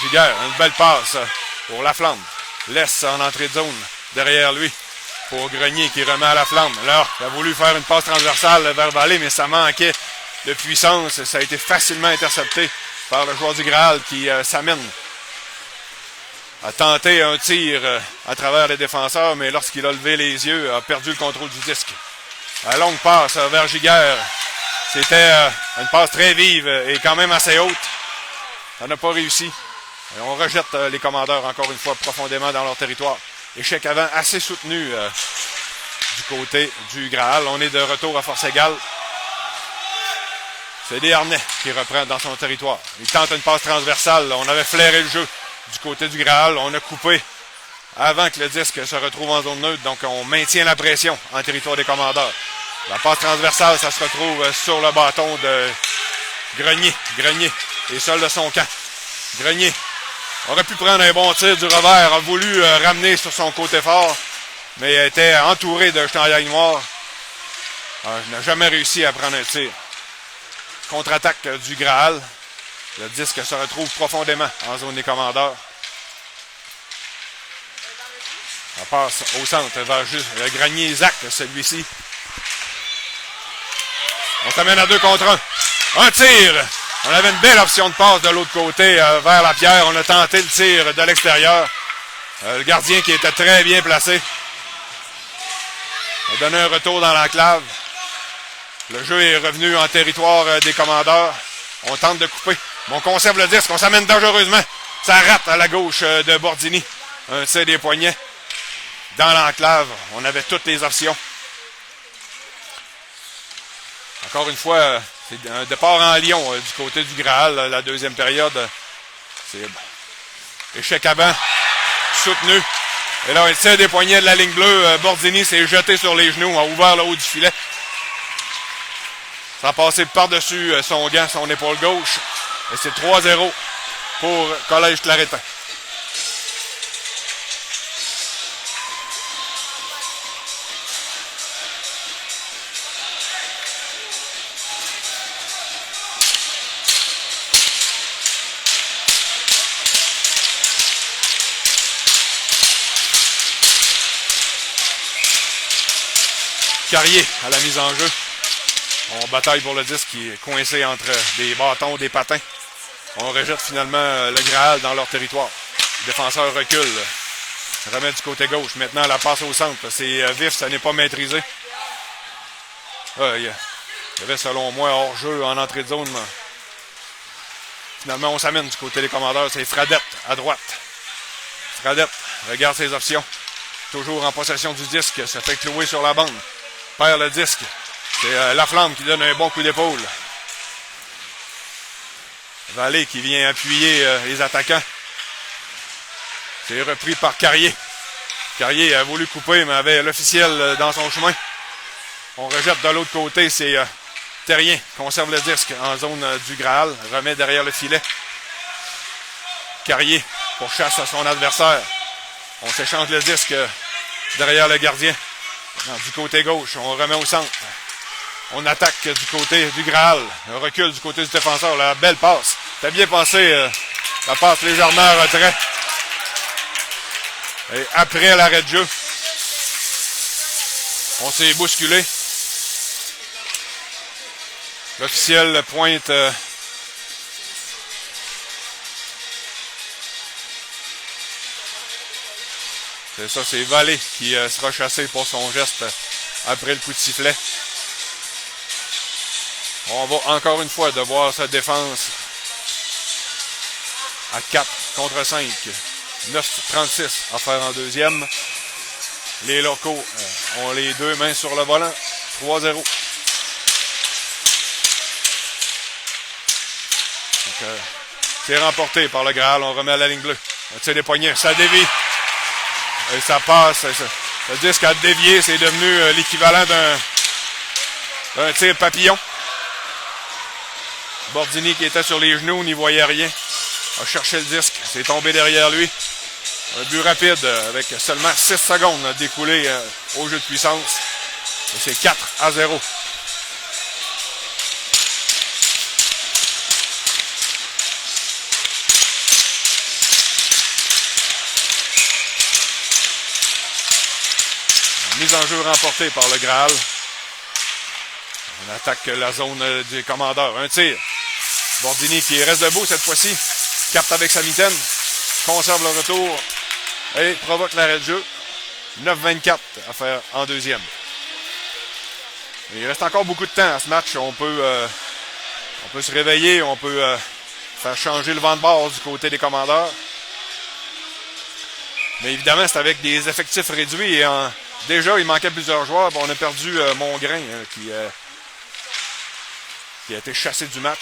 Giguère, une belle passe pour Laflamme. Laisse en entrée de zone derrière lui pour Grenier qui remet à la flamme. Là, il a voulu faire une passe transversale vers Vallée, mais ça manquait de puissance. Ça a été facilement intercepté par le joueur du Graal qui s'amène a tenté un tir à travers les défenseurs, mais lorsqu'il a levé les yeux, a perdu le contrôle du disque. La longue passe vers Giguère. C'était une passe très vive et quand même assez haute. Ça n'a pas réussi. Et on rejette les commandeurs encore une fois profondément dans leur territoire. Échec avant assez soutenu du côté du Graal. On est de retour à force égale. C'est Desharnais qui reprend dans son territoire. Il tente une passe transversale. On avait flairé le jeu du côté du Graal. On a coupé avant que le disque se retrouve en zone neutre. Donc on maintient la pression en territoire des commandeurs. La passe transversale, ça se retrouve sur le bâton de Grenier. Grenier est seul de son camp. Grenier aurait pu prendre un bon tir du revers, a voulu ramener sur son côté fort, mais il était entouré de chandail noir. Il n'a jamais réussi à prendre un tir. Contre-attaque du Graal. Le disque se retrouve profondément en zone des commandeurs. Ça passe au centre vers le Grenier Isaac, celui-ci. On s'amène à 2 contre 1. Un tir. On avait une belle option de passe de l'autre côté vers la pierre. On a tenté le tir de l'extérieur. Le gardien qui était très bien placé a donné un retour dans l'enclave. Le jeu est revenu en territoire des commandeurs. On tente de couper. Mais on conserve le disque. On s'amène dangereusement. Ça rate à la gauche de Bordini. Un tir des poignets. Dans l'enclave, on avait toutes les options. Encore une fois, c'est un départ en lion du côté du Graal, la deuxième période. C'est échec avant, soutenu. Et là, il tire des poignets de la ligne bleue. Bordini s'est jeté sur les genoux, a ouvert le haut du filet. Ça a passé par-dessus son gant, son épaule gauche. Et c'est 3-0 pour Collège Claretin. Carrier à la mise en jeu. On bataille pour le disque qui est coincé entre des bâtons, des patins. On rejette finalement le Graal dans leur territoire. Le défenseur recule. Remet du côté gauche. Maintenant, la passe au centre. C'est vif, ça n'est pas maîtrisé. Il y avait, selon moi, hors-jeu en entrée de zone. Mais finalement, on s'amène du côté des commandeurs. C'est Fradette à droite. Fradette regarde ses options. Toujours en possession du disque. Se fait clouer sur la bande. Perd le disque. C'est Laflamme qui donne un bon coup d'épaule. Vallée qui vient appuyer les attaquants. C'est repris par Carrier. Carrier a voulu couper, mais avait l'officiel dans son chemin. On rejette de l'autre côté. C'est Terrien conserve le disque en zone du Graal. Remet derrière le filet. Carrier pourchasse à son adversaire. On s'échange le disque derrière le gardien. Non, du côté gauche, on remet au centre. On attaque du côté du Graal. Un recul du côté du défenseur. La belle passe. T'as bien passé. La passe légèrement en retrait. Et après l'arrêt de jeu, on s'est bousculé. L'officiel pointe c'est ça, c'est Vallée qui sera chassé pour son geste après le coup de sifflet. On va encore une fois devoir sa défense à 4 contre 5. 9-36 à faire en deuxième. Les locaux ont les deux mains sur le volant. 3-0. C'est remporté par le Graal. On remet à la ligne bleue. On tire les poignets. Ça dévie. Et ça passe. Le disque a dévié. C'est devenu l'équivalent d'un tir papillon. Bordini qui était sur les genoux n'y voyait rien. A cherché le disque. C'est tombé derrière lui. Un but rapide avec seulement 6 secondes découlé au jeu de puissance. Et c'est 4-0. Mise en jeu remportée par le Graal. On attaque la zone du commandeur. Un tir. Bordini qui reste debout cette fois-ci. Capte avec sa mitaine. Conserve le retour. Et provoque l'arrêt de jeu. 9-24 à faire en deuxième. Il reste encore beaucoup de temps à ce match. On peut se réveiller. On peut faire changer le vent de base du côté des commandeurs. Mais évidemment, c'est avec des effectifs réduits. Et déjà, il manquait plusieurs joueurs. Bon, on a perdu Mongrain qui a été chassé du match.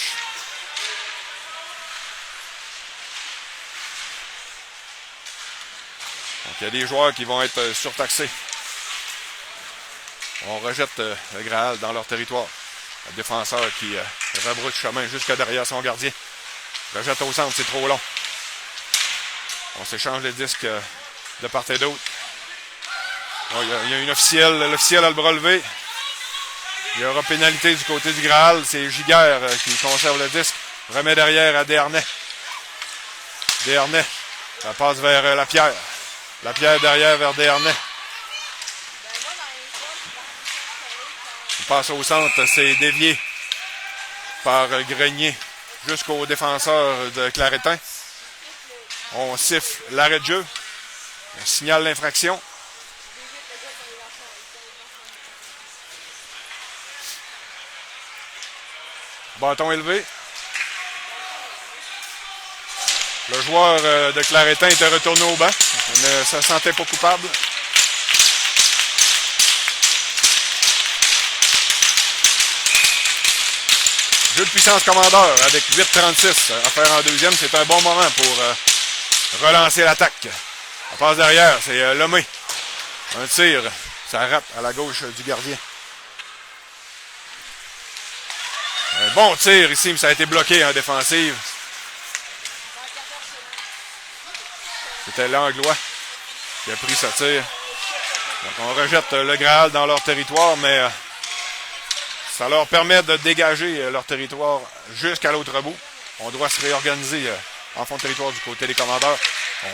Donc, il y a des joueurs qui vont être surtaxés. On rejette le Graal dans leur territoire. Le défenseur qui rebrousse chemin jusque derrière son gardien. Rejette au centre, c'est trop long. On s'échange les disques de part et d'autre. Bon, il y a une officielle. L'officiel a le bras levé. Il y aura pénalité du côté du Graal. C'est Giguère qui conserve le disque. Remet derrière à Desharnais. Desharnais. Ça passe vers Lapierre. Lapierre derrière vers Desharnais. Il passe au centre. C'est dévié par Grenier jusqu'au défenseur de Claretin. On siffle l'arrêt de jeu. On signale l'infraction. Bâton élevé. Le joueur de Claretin était retourné au banc. Il ne se sentait pas coupable. Jeu de puissance commandeur avec 8-36 à faire en deuxième. C'est un bon moment pour relancer l'attaque. On passe derrière, c'est Lemay. Un tir, ça rate à la gauche du gardien. Un bon tir ici, mais ça a été bloqué en défensive. C'était l'Anglois qui a pris ce tir. Donc on rejette le Graal dans leur territoire, mais ça leur permet de dégager leur territoire jusqu'à l'autre bout. On doit se réorganiser en fond de territoire du côté des commandeurs.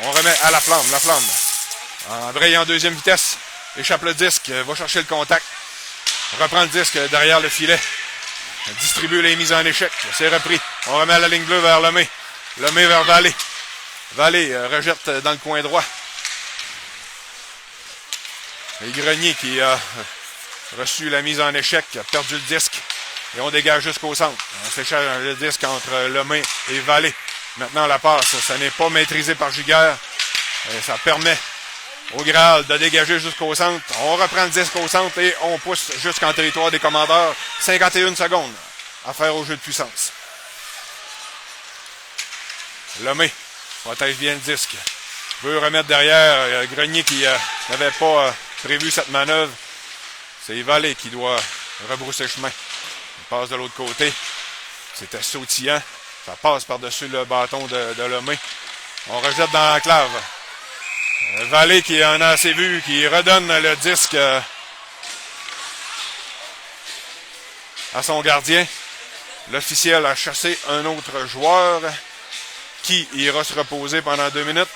On remet à la flamme. La flamme. André en deuxième vitesse. Échappe le disque. Va chercher le contact. Reprend le disque derrière le filet. Distribue les mises en échec. C'est repris. On remet à la ligne bleue vers Lemay. Lemay vers Vallée. Vallée rejette dans le coin droit. Et Grenier qui a reçu la mise en échec. A perdu le disque. Et on dégage jusqu'au centre. On s'échange le disque entre Lemay et Vallée. Maintenant, la passe, ça n'est pas maîtrisé par Giguère. Et ça permet au Graal de dégager jusqu'au centre. On reprend le disque au centre et on pousse jusqu'en territoire des commandeurs. 51 secondes à faire au jeu de puissance. Lemay protège bien le disque. Veut remettre derrière Grenier qui n'avait pas prévu cette manœuvre. C'est Vallée qui doit rebrousser chemin. Il passe de l'autre côté. C'était sautillant. Ça passe par-dessus le bâton de Lemay. On rejette dans l'enclave. Vallée qui en a assez vu, qui redonne le disque à son gardien. L'officiel a chassé un autre joueur qui ira se reposer pendant 2 minutes.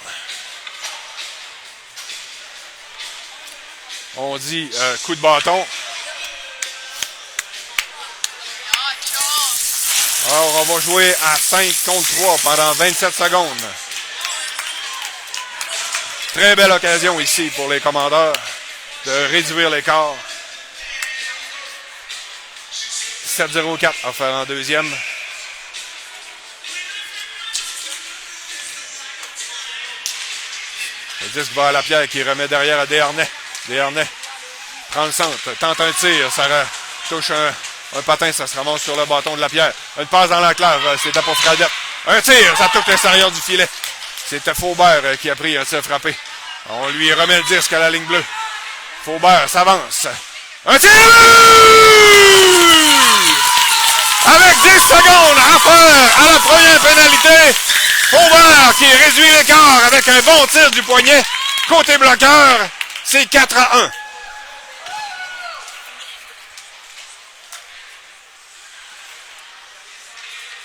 On dit coup de bâton. Alors, on va jouer à 5 contre 3 pendant 27 secondes. Très belle occasion ici pour les commandeurs de réduire l'écart. 7-0-4 à faire en deuxième. Le disque va à Lapierre qui remet derrière à Desharnais. Desharnais prend le centre, tente un tir, ça touche un patin, ça se ramasse sur le bâton de Lapierre. Une passe dans l'enclave, c'était pour Fradette. Un tir, ça touche l'extérieur du filet. C'était Faubert qui a pris un tir frappé. On lui remet le disque à la ligne bleue. Faubert s'avance. Un tir! Avec 10 secondes à faire à la première pénalité. Faubert qui réduit l'écart avec un bon tir du poignet. Côté bloqueur, c'est 4-1.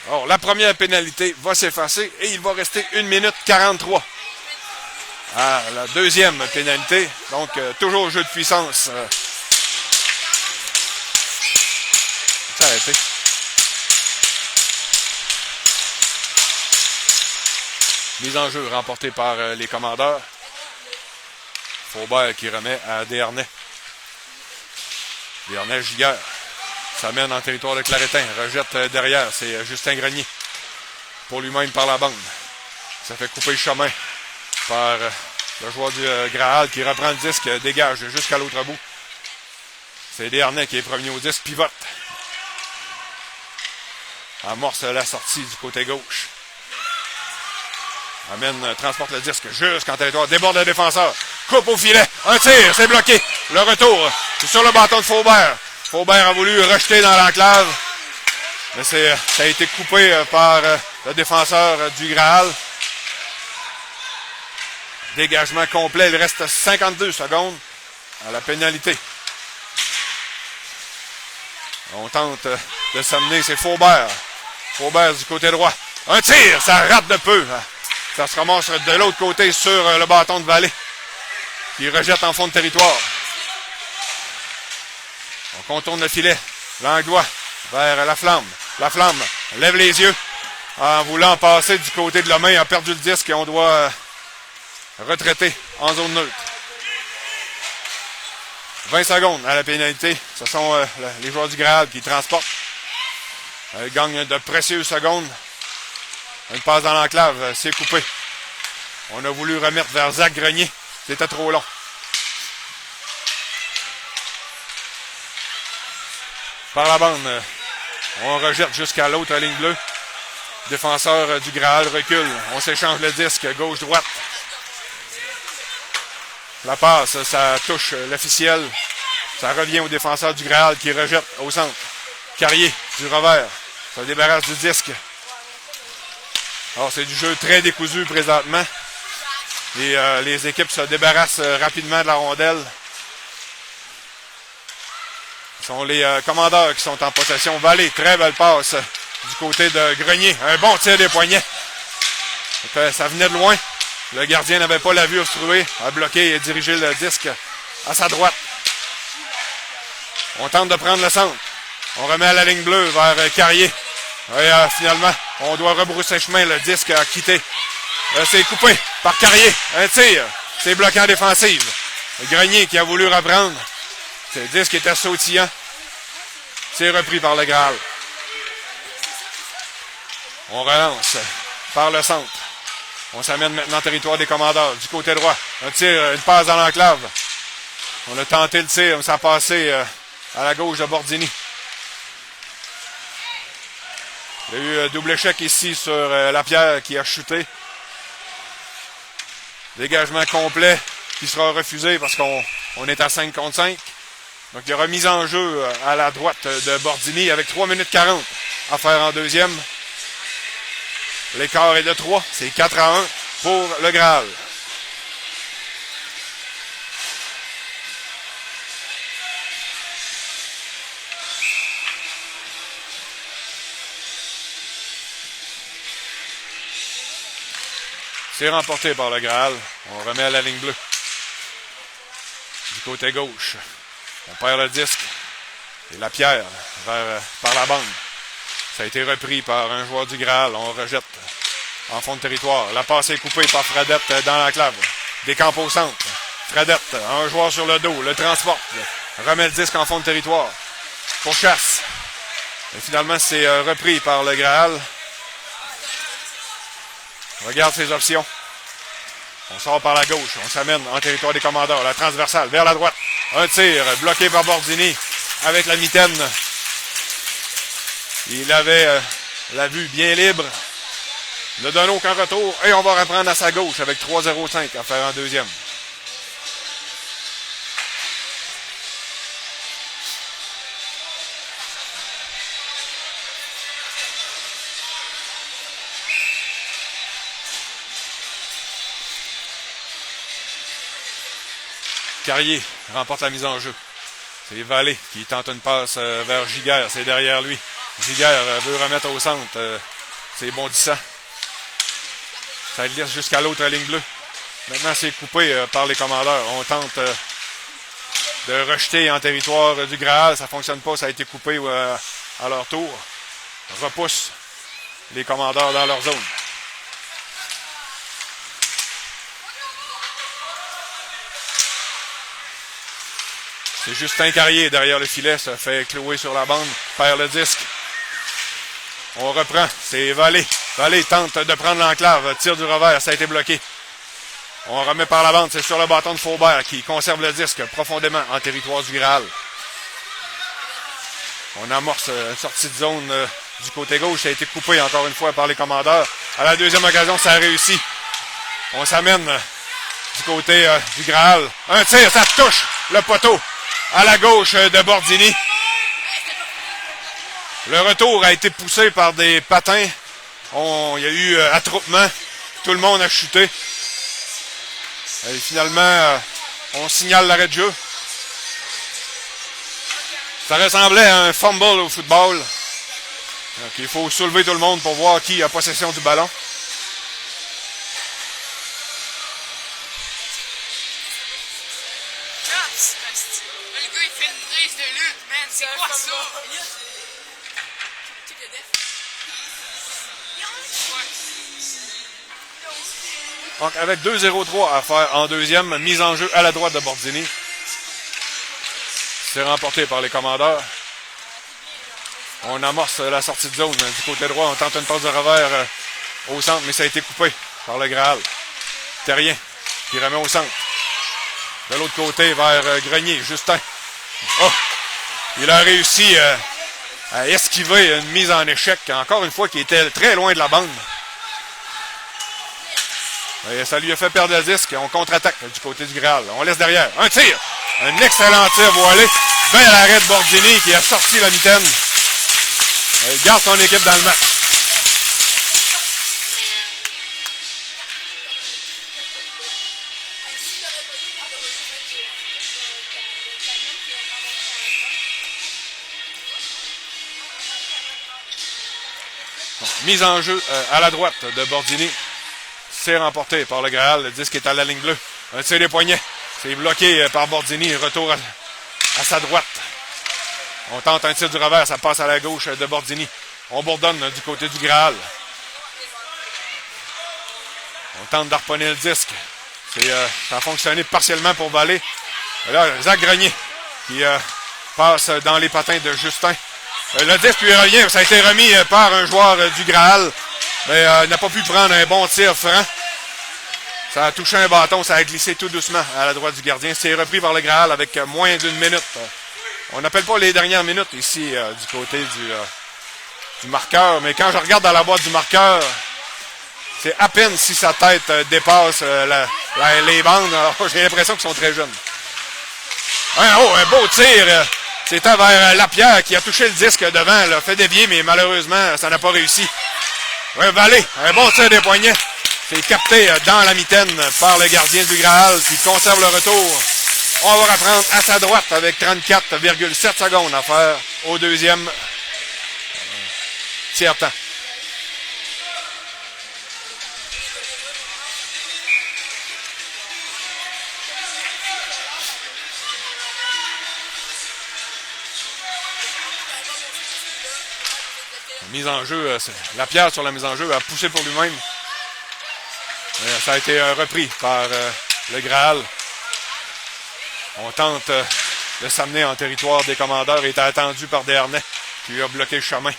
Alors, la première pénalité va s'effacer et il va rester 1 minute 43. à la deuxième pénalité. Donc, toujours jeu de puissance. C'est arrêté. Mise en jeu remportée par les commandeurs. Faubert qui remet à Desharnais. Desharnais, Giguère. Ça mène en territoire de Claretin. Rejette derrière. C'est Justin Grenier. Pour lui-même par la bande. Ça fait couper le chemin par le joueur du Graal qui reprend le disque, dégage jusqu'à l'autre bout. C'est Desharnais qui est premier au disque, pivote. Amorce la sortie du côté gauche. Transporte le disque jusqu'en territoire, déborde le défenseur. Coupe au filet, un tir, c'est bloqué. Le retour, c'est sur le bâton de Faubert. Faubert a voulu rejeter dans l'enclave. Mais ça a été coupé par le défenseur du Graal. Dégagement complet. Il reste 52 secondes à la pénalité. On tente de s'amener. C'est Faubert. Faubert du côté droit. Un tir. Ça rate de peu. Ça se ramasse de l'autre côté sur le bâton de Vallée. Qui rejette en fond de territoire. On contourne le filet. Langlois vers la flamme. La flamme lève les yeux en voulant passer du côté de la main. Il a perdu le disque et on doit retraiter en zone neutre. 20 secondes à la pénalité. Ce sont les joueurs du Graal qui transportent. Ils gagnent de précieuses secondes. Une passe dans l'enclave. C'est coupé. On a voulu remettre vers Zach Grenier. C'était trop long. Par la bande. On rejette jusqu'à l'autre ligne bleue. Défenseur du Graal recule. On s'échange le disque gauche-droite. La passe, ça touche l'officiel. Ça revient au défenseur du Graal qui rejette au centre. Carrier du revers. Ça débarrasse du disque. Alors, c'est du jeu très décousu présentement. Et les équipes se débarrassent rapidement de la rondelle. Ce sont les commandeurs qui sont en possession. Vallée, très belle passe du côté de Grenier. Un bon tir des poignets. Ça venait de loin. Le gardien n'avait pas la vue obstruée. A bloqué et dirigé le disque à sa droite. On tente de prendre le centre. On remet à la ligne bleue vers Carrier. Et finalement, on doit rebrousser chemin. Le disque a quitté. C'est coupé par Carrier. Un tir. C'est bloqué en défensive. Le Grenier qui a voulu reprendre. Le disque était sautillant. C'est repris par le Graal. On relance par le centre. On s'amène maintenant au territoire des commandeurs. Du côté droit, un tir, une passe dans l'enclave. On a tenté le tir, mais ça a passé à la gauche de Bordini. Il y a eu un double échec ici sur Lapierre qui a chuté. Dégagement complet qui sera refusé parce qu'on est à 5 contre 5. Donc il y aura mise en jeu à la droite de Bordini avec 3 minutes 40 à faire en deuxième. L'écart est de 3. C'est 4-1 pour le Graal. C'est remporté par le Graal. On remet à la ligne bleue. Du côté gauche. On perd le disque. Et Lapierre par la bande. Ça a été repris par un joueur du Graal. On rejette en fond de territoire. La passe est coupée par Fradette dans l'enclave. Décampe au centre. Fradette, un joueur sur le dos, le transporte. Remet le disque en fond de territoire. Pour chasse. Et finalement, c'est repris par le Graal. Regarde ses options. On sort par la gauche. On s'amène en territoire des commandeurs. La transversale vers la droite. Un tir bloqué par Bordini avec la mitaine. Il avait la vue bien libre. Ne donne aucun retour. Et on va reprendre à sa gauche avec 3-0-5 à faire en deuxième. Carrier remporte la mise en jeu. C'est Vallée qui tente une passe vers Giguère. C'est derrière lui. Giguère veut remettre au centre. C'est bondissant. Ça le laisse jusqu'à l'autre ligne bleue. Maintenant, c'est coupé par les commandeurs. On tente de rejeter en territoire du Graal. Ça ne fonctionne pas. Ça a été coupé à leur tour. Repousse les commandeurs dans leur zone. C'est Justin Carrier derrière le filet. Ça fait clouer sur la bande. Perd le disque. On reprend. C'est Vallée. Vallée tente de prendre l'enclave. Tire du revers. Ça a été bloqué. On remet par la bande. C'est sur le bâton de Faubert qui conserve le disque profondément en territoire du Graal. On amorce une sortie de zone du côté gauche. Ça a été coupé encore une fois par les commandeurs. À la deuxième occasion, ça a réussi. On s'amène du côté du Graal. Un tir, ça touche le poteau à la gauche de Bordini. Le retour a été poussé par des patins. Il y a eu attroupement. Tout le monde a chuté. Et finalement, on signale l'arrêt de jeu. Ça ressemblait à un fumble au football. Donc, il faut soulever tout le monde pour voir qui a possession du ballon. Le gars, il fait une prise de lutte, man. C'est quoi ça? Donc, avec 2-0-3 à faire en deuxième, mise en jeu à la droite de Bordini. C'est remporté par les commandeurs. On amorce la sortie de zone du côté droit. On tente une passe de revers au centre, mais ça a été coupé par le Graal. Terrien qui remet au centre. De l'autre côté, vers Grenier, Justin. Oh! Il a réussi à esquiver une mise en échec, encore une fois, qui était très loin de la bande. Et ça lui a fait perdre le disque. On contre-attaque du côté du Graal. On laisse derrière. Un tir! Un excellent tir voilé. Bel arrêt de Bordini qui a sorti la mitaine. Il garde son équipe dans le match. Donc, mise en jeu à la droite de Bordini. C'est remporté par le Graal. Le disque est à la ligne bleue. Un tir des poignets. C'est bloqué par Bordini. Retour à sa droite. On tente un tir du revers. Ça passe à la gauche de Bordini. On bourdonne du côté du Graal. On tente d'harponner le disque. Ça a fonctionné partiellement pour Vallée. Et là, Zach Grenier qui passe dans les patins de Justin. Le disque lui revient. Ça a été remis par un joueur du Graal. Mais n'a pas pu prendre un bon tir franc. Ça a touché un bâton. Ça a glissé tout doucement à la droite du gardien. C'est repris par le Graal avec moins d'une minute. On n'appelle pas les dernières minutes ici du côté du marqueur. Mais quand je regarde dans la boîte du marqueur, c'est à peine si sa tête dépasse les bandes. Alors, j'ai l'impression qu'ils sont très jeunes. Un beau tir. C'était vers Lapierre qui a touché le disque devant. Là, fait dévier, mais malheureusement, ça n'a pas réussi. Ouais, Vallée, un bon tir des poignets. C'est capté dans la mitaine par le gardien du Graal qui conserve le retour. On va reprendre à sa droite avec 34,7 secondes à faire au deuxième tiers-temps. Mise en jeu, Lapierre sur la mise en jeu a poussé pour lui-même. Ça a été repris par le Graal. On tente de s'amener en territoire des commandeurs. Il était attendu par Desharnais qui lui a bloqué le chemin.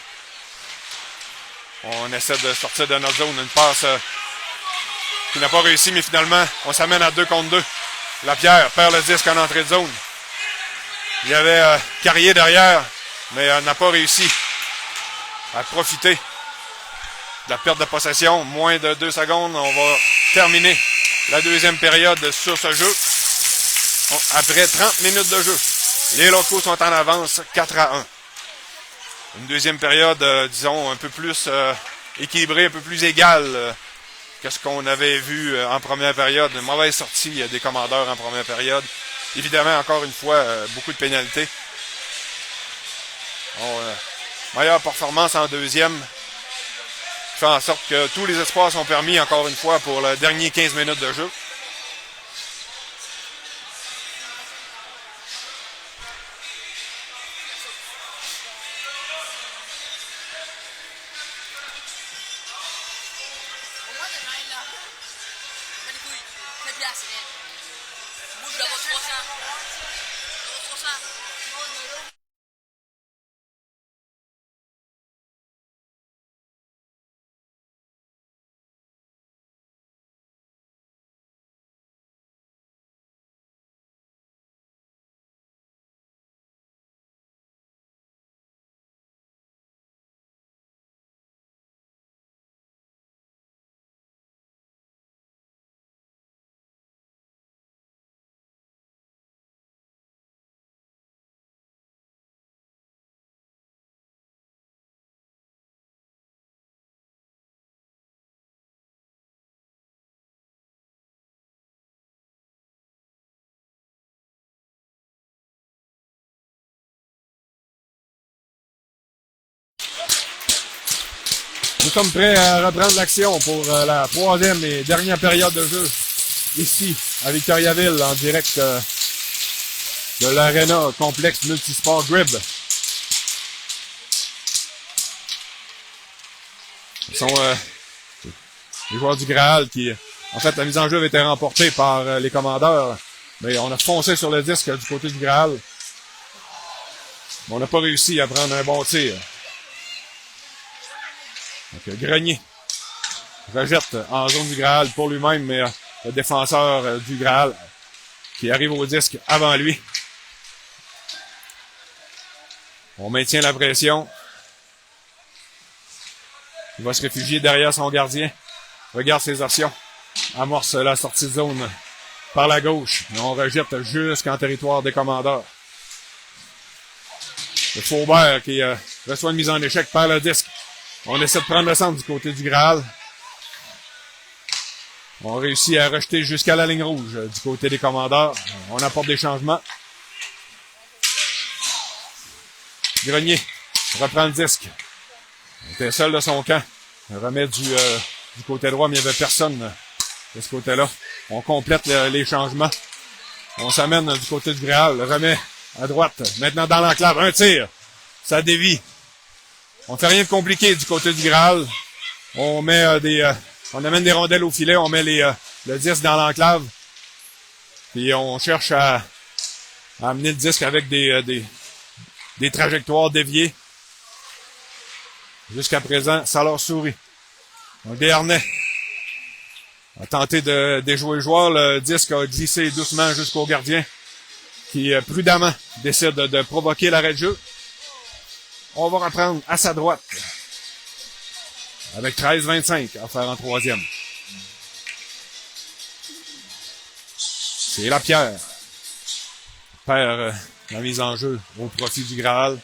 On essaie de sortir de notre zone. Une passe qui n'a pas réussi, mais finalement, on s'amène à 2 contre 2. Lapierre perd le disque en entrée de zone. Il y avait Carrier derrière, mais n'a pas réussi à profiter de la perte de possession. Moins de 2 secondes. On va terminer la deuxième période sur ce jeu. Après 30 minutes de jeu, les locaux sont en avance 4-1. Une deuxième période, disons, un peu plus équilibrée, un peu plus égale que ce qu'on avait vu en première période. Une mauvaise sortie des commandeurs en première période. Évidemment, encore une fois, beaucoup de pénalités. Meilleure performance en deuxième. Fait en sorte que tous les espoirs sont permis, encore une fois, pour le dernier 15 minutes de jeu. places, hein. Moi, je l'avais 300. Je l'avais 300. Nous sommes prêts à reprendre l'action pour la troisième et dernière période de jeu ici à Victoriaville en direct de l'Arena Complexe Multisport Grib. Ce sont les joueurs du Graal qui, en fait, la mise en jeu avait été remportée par les commandeurs, mais on a foncé sur le disque du côté du Graal. Mais on n'a pas réussi à prendre un bon tir. Donc, Grenier rejette en zone du Graal pour lui-même, mais le défenseur du Graal qui arrive au disque avant lui. On maintient la pression. Il va se réfugier derrière son gardien. Regarde ses options. Amorce la sortie de zone par la gauche. Mais on rejette jusqu'en territoire des commandeurs. Le Faubert qui reçoit une mise en échec perd le disque. On essaie de prendre le centre du côté du Graal. On réussit à rejeter jusqu'à la ligne rouge du côté des commandeurs. On apporte des changements. Grenier reprend le disque. Il était seul de son camp. Il remet du côté droit, mais il n'y avait personne de ce côté-là. On complète les changements. On s'amène du côté du Graal. Le remet à droite. Maintenant dans l'enclave. Un tir. Ça dévie. On fait rien de compliqué du côté du Graal. On met on amène des rondelles au filet. On met le disque dans l'enclave. Puis on cherche à amener le disque avec des trajectoires déviées. Jusqu'à présent, ça leur sourit. Donc, Desharnais a tenté de déjouer le joueur. Le disque a glissé doucement jusqu'au gardien qui, prudemment, décide de provoquer l'arrêt de jeu. On va reprendre à sa droite avec 13-25 à faire en troisième. C'est Lapierre. Perd la mise en jeu au profit du Graal.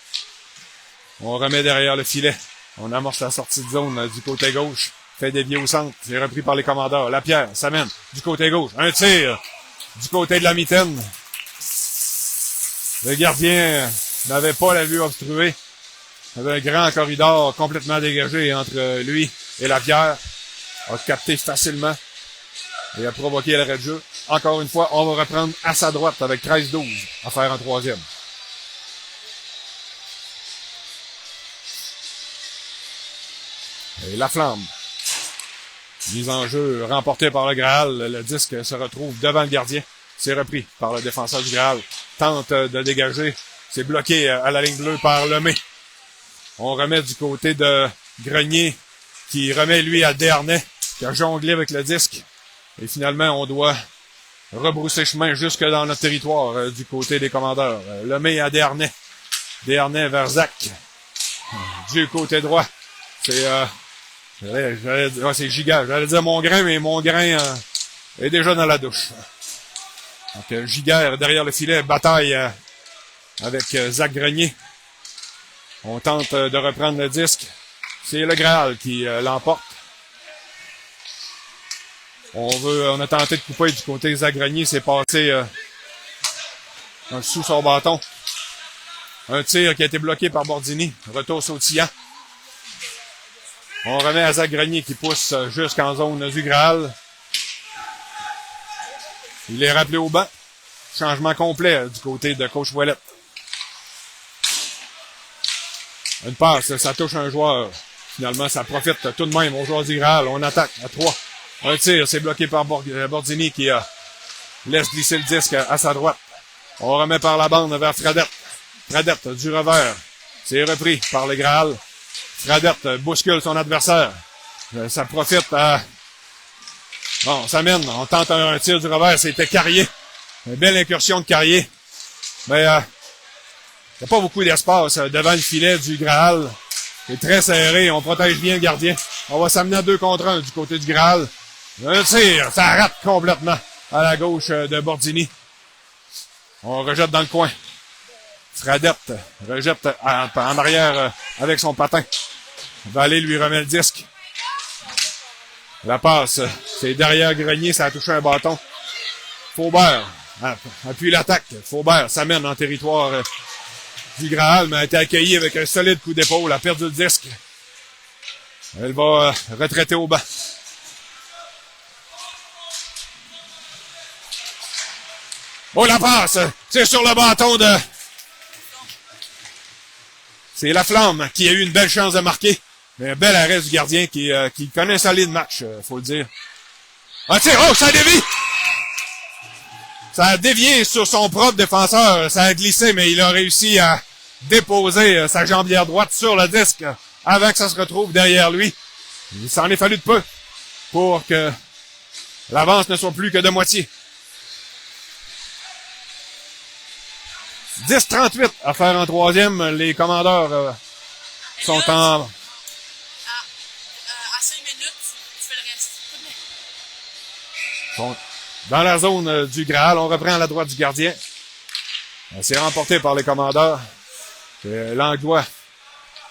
On remet derrière le filet. On amorce la sortie de zone du côté gauche. Fait dévier au centre. C'est repris par les commandeurs. Lapierre s'amène du côté gauche. Un tir du côté de la mitaine. Le gardien n'avait pas la vue obstruée. Il y avait un grand corridor complètement dégagé entre lui et Lapierre. A capté facilement et a provoqué l'arrêt de jeu. Encore une fois, on va reprendre à sa droite avec 13-12 à faire en troisième. Et la flamme. Mise en jeu remportée par le Graal. Le disque se retrouve devant le gardien. C'est repris par le défenseur du Graal. Tente de dégager. C'est bloqué à la ligne bleue par Lemay. On remet du côté de Grenier qui remet lui à Desharnais qui a jonglé avec le disque. Et finalement, on doit rebrousser chemin jusque dans notre territoire du côté des commandeurs. Lemay à Desharnais. Desharnais vers Zach. Du côté droit. C'est c'est Giga. J'allais dire Mongrain, mais Mongrain est déjà dans la douche. Donc Giga derrière le filet, bataille avec Zach Grenier. On tente de reprendre le disque. C'est le Graal qui l'emporte. On a tenté de couper du côté de Zach Grenier. C'est passé sous son bâton. Un tir qui a été bloqué par Bordini. Retour sautillant. On remet à Zach Grenier qui pousse jusqu'en zone du Graal. Il est rappelé au banc. Changement complet du côté de Coach Ouellette. Une passe, ça touche un joueur. Finalement, ça profite tout de même aux joueurs du Graal. On attaque à 3. Un tir, c'est bloqué par Bordini qui laisse glisser le disque à sa droite. On remet par la bande vers Fradette. Fradette du revers. C'est repris par le Graal. Fradette bouscule son adversaire. Ça profite à... Bon, ça mène. On tente un tir du revers. C'était Carrier. Une belle incursion de Carrier. Mais il n'y a pas beaucoup d'espace devant le filet du Graal. C'est très serré. On protège bien le gardien. On va s'amener à 2 contre 1 du côté du Graal. Un tir. Ça rate complètement à la gauche de Bordini. On rejette dans le coin. Fradette rejette en arrière avec son patin. Vallée lui remet le disque. La passe, c'est derrière Grenier, ça a touché un bâton. Faubert appuie l'attaque. Faubert s'amène en territoire du Graal, mais a été accueilli avec un solide coup d'épaule. A perdu le disque. Elle va retraiter au banc. Oh, la passe! C'est sur le bâton de... C'est Laflamme qui a eu une belle chance de marquer. Mais un bel arrêt du gardien qui connaît un solide match, faut le dire. Ah, tiens, oh, ça dévie! Ça a dévié sur son propre défenseur. Ça a glissé, mais il a réussi à déposer sa jambière droite sur le disque avant que ça se retrouve derrière lui. Il s'en est fallu de peu pour que l'avance ne soit plus que de moitié. 10-38 à faire en troisième. Les commandeurs sont en... À 5 minutes, tu fais le reste. Bon, dans la zone du Graal, on reprend à la droite du gardien. C'est remporté par les commandeurs. C'est Langlois.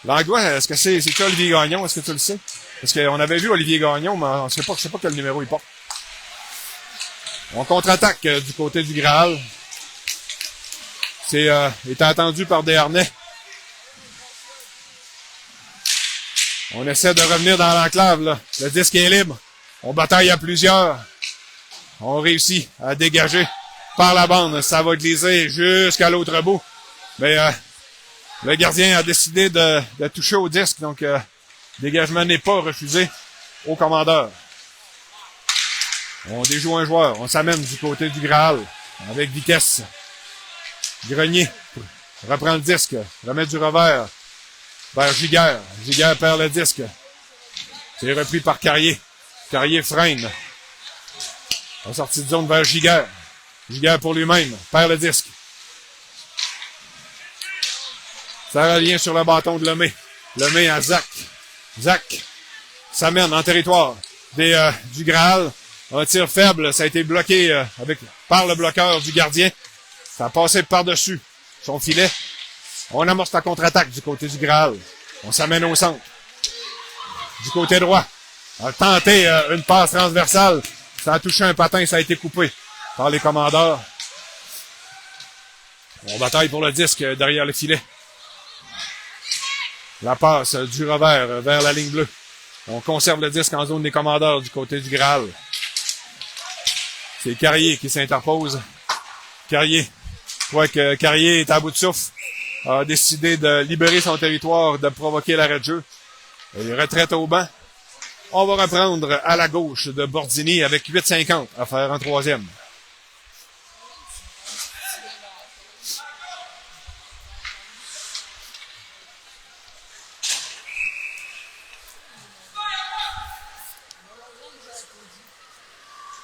Langlois, est-ce que c'est Olivier Gagnon? Est-ce que tu le sais? Parce qu'on avait vu Olivier Gagnon, mais je sais pas quel numéro il porte. On contre-attaque du côté du Graal. C'est était attendu par Desharnais. On essaie de revenir dans l'enclave, là. Le disque est libre. On bataille à plusieurs. On réussit à dégager par la bande. Ça va glisser jusqu'à l'autre bout. Mais le gardien a décidé de toucher au disque. Donc, dégagement n'est pas refusé au commandeur. On déjoue un joueur. On s'amène du côté du Graal avec vitesse. Grenier reprend le disque. Remet du revers vers Giguère. Giguère perd le disque. C'est repris par Carrier. Carrier freine. En sortie de zone vers Giguère. Giguère pour lui-même. Perd le disque. Ça revient sur le bâton de Lemay. Lemay à Zach. Zach s'amène en territoire du Graal. Un tir faible. Ça a été bloqué par le bloqueur du gardien. Ça a passé par-dessus son filet. On amorce la contre-attaque du côté du Graal. On s'amène au centre. Du côté droit. On a tenté une passe transversale. Ça a touché un patin, ça a été coupé par les commandeurs. On bataille pour le disque derrière le filet. La passe du revers vers la ligne bleue. On conserve le disque en zone des commandeurs du côté du Graal. C'est Carrier qui s'interpose. Carrier. Je crois que Carrier est à bout de souffle. A décidé de libérer son territoire, de provoquer l'arrêt de jeu. Il retraite au banc. On va reprendre à la gauche de Bordini avec 8,50 à faire en troisième.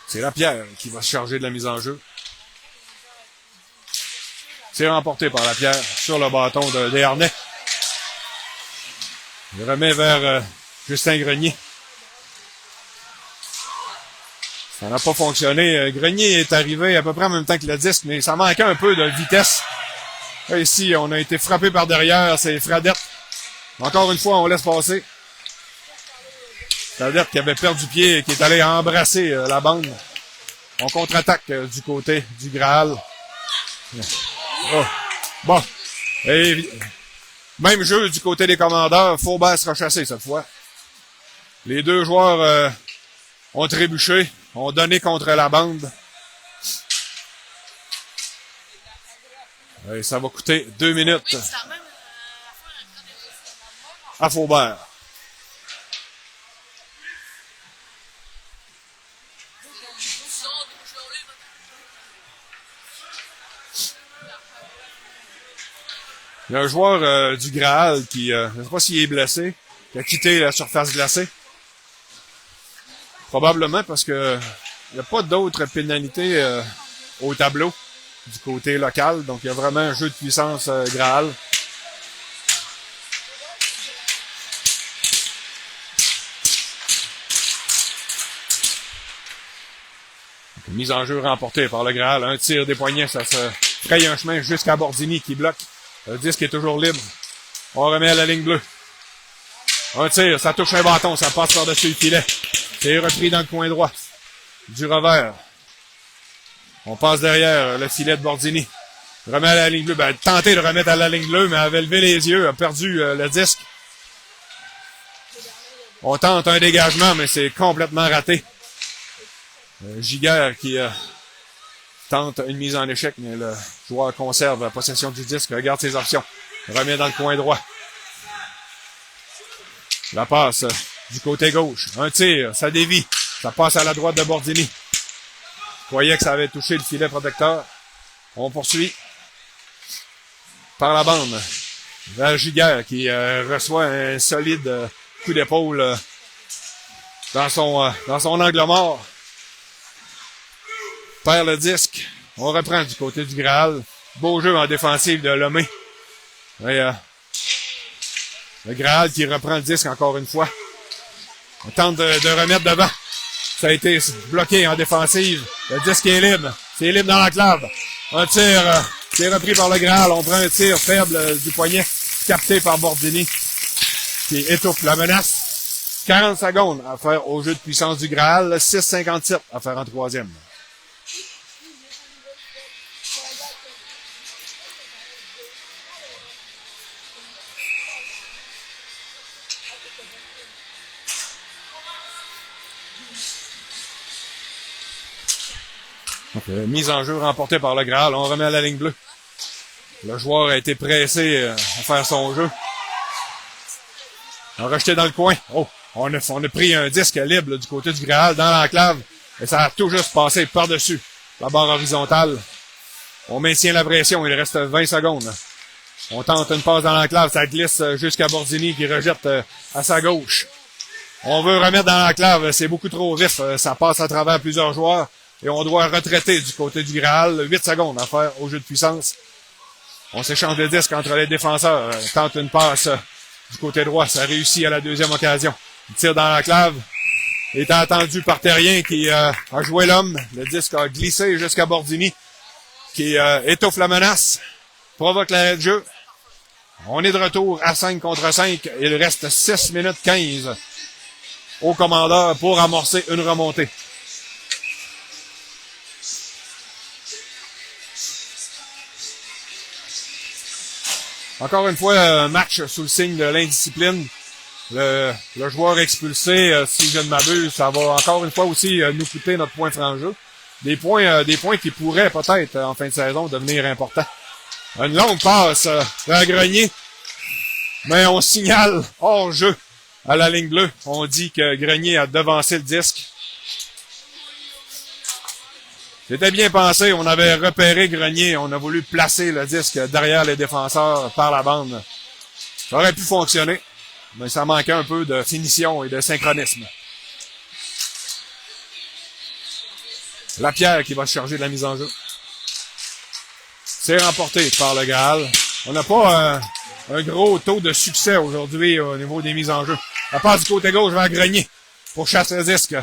C'est Lapierre qui va se charger de la mise en jeu. C'est remporté par Lapierre sur le bâton de Desharnais. Il remet vers Justin Grenier. Ça n'a pas fonctionné. Grenier est arrivé à peu près en même temps que le disque, mais ça manquait un peu de vitesse. Là, ici, on a été frappé par derrière. C'est Fradette. Encore une fois, on laisse passer. Fradette qui avait perdu pied et qui est allé embrasser la bande. On contre-attaque du côté du Graal. Oh. Bon. Et, même jeu du côté des commandeurs. Faubert sera chassé cette fois. Les deux joueurs ont trébuché, ont donné contre la bande. Et ça va coûter 2 minutes à Faubert. Il y a un joueur du Graal qui, je ne sais pas s'il est blessé, qui a quitté la surface glacée. Probablement parce que il n'y a pas d'autres pénalités au tableau du côté local. Donc, il y a vraiment un jeu de puissance Graal. Mise en jeu remportée par le Graal. Un tir des poignets, ça se fraye un chemin jusqu'à Bordini qui bloque. Le disque est toujours libre. On remet à la ligne bleue. Un tir, ça touche un bâton, ça passe par-dessus le filet. C'est repris dans le coin droit. Du revers. On passe derrière le filet de Bordini. Remet à la ligne bleue. Ben, tenté de remettre à la ligne bleue, mais avait levé les yeux, a perdu le disque. On tente un dégagement, mais c'est complètement raté. Giguère qui tente une mise en échec, mais le joueur conserve la possession du disque, regarde ses options. Remet dans le coin droit. La passe du côté gauche. Un tir, ça dévie. Ça passe à la droite de Bordini. Croyait que ça avait touché le filet protecteur. On poursuit par la bande vers Giguère qui reçoit un solide coup d'épaule dans son angle mort. Perd le disque. On reprend du côté du Graal. Beau jeu en défensive de Lemay. Et, le Graal qui reprend le disque encore une fois. On tente de remettre devant. Ça a été bloqué en défensive. Le disque est libre. C'est libre dans l'enclave. Un tir qui est repris par le Graal. On prend un tir faible du poignet capté par Bordini qui étouffe la menace. 40 secondes à faire au jeu de puissance du Graal. 6,57 à faire en troisième. Donc, mise en jeu remportée par le Graal. On remet à la ligne bleue. Le joueur a été pressé à faire son jeu. On a rejeté dans le coin. Oh, on a pris un disque libre là, du côté du Graal dans l'enclave. Et ça a tout juste passé par-dessus la barre horizontale. On maintient la pression. Il reste 20 secondes. On tente une passe dans l'enclave. Ça glisse jusqu'à Bordini qui rejette à sa gauche. On veut remettre dans l'enclave. C'est beaucoup trop vif. Ça passe à travers plusieurs joueurs. Et on doit retraiter du côté du Graal. 8 secondes à faire au jeu de puissance. On s'échange de disques entre les défenseurs. Tente une passe du côté droit. Ça réussit à la deuxième occasion. Il tire dans l'enclave. Il est attendu par Terrien qui a joué l'homme. Le disque a glissé jusqu'à Bordini qui étouffe la menace. Provoque l'arrêt de jeu. On est de retour à 5 contre 5. Il reste 6 minutes 15 au commandeur pour amorcer une remontée. Encore une fois, un match sous le signe de l'indiscipline. Le joueur expulsé, si je ne m'abuse, ça va encore une fois aussi nous coûter notre point franc jeu. Des points qui pourraient peut-être en fin de saison devenir importants. Une longue passe vers Grenier, mais on signale hors jeu à la ligne bleue. On dit que Grenier a devancé le disque. C'était bien pensé, on avait repéré Grenier, on a voulu placer le disque derrière les défenseurs par la bande. Ça aurait pu fonctionner, mais ça manquait un peu de finition et de synchronisme. Lapierre qui va se charger de la mise en jeu. C'est remporté par le Graal. On n'a pas un gros taux de succès aujourd'hui au niveau des mises en jeu. La passe du côté gauche vers Grenier pour chasser le disque.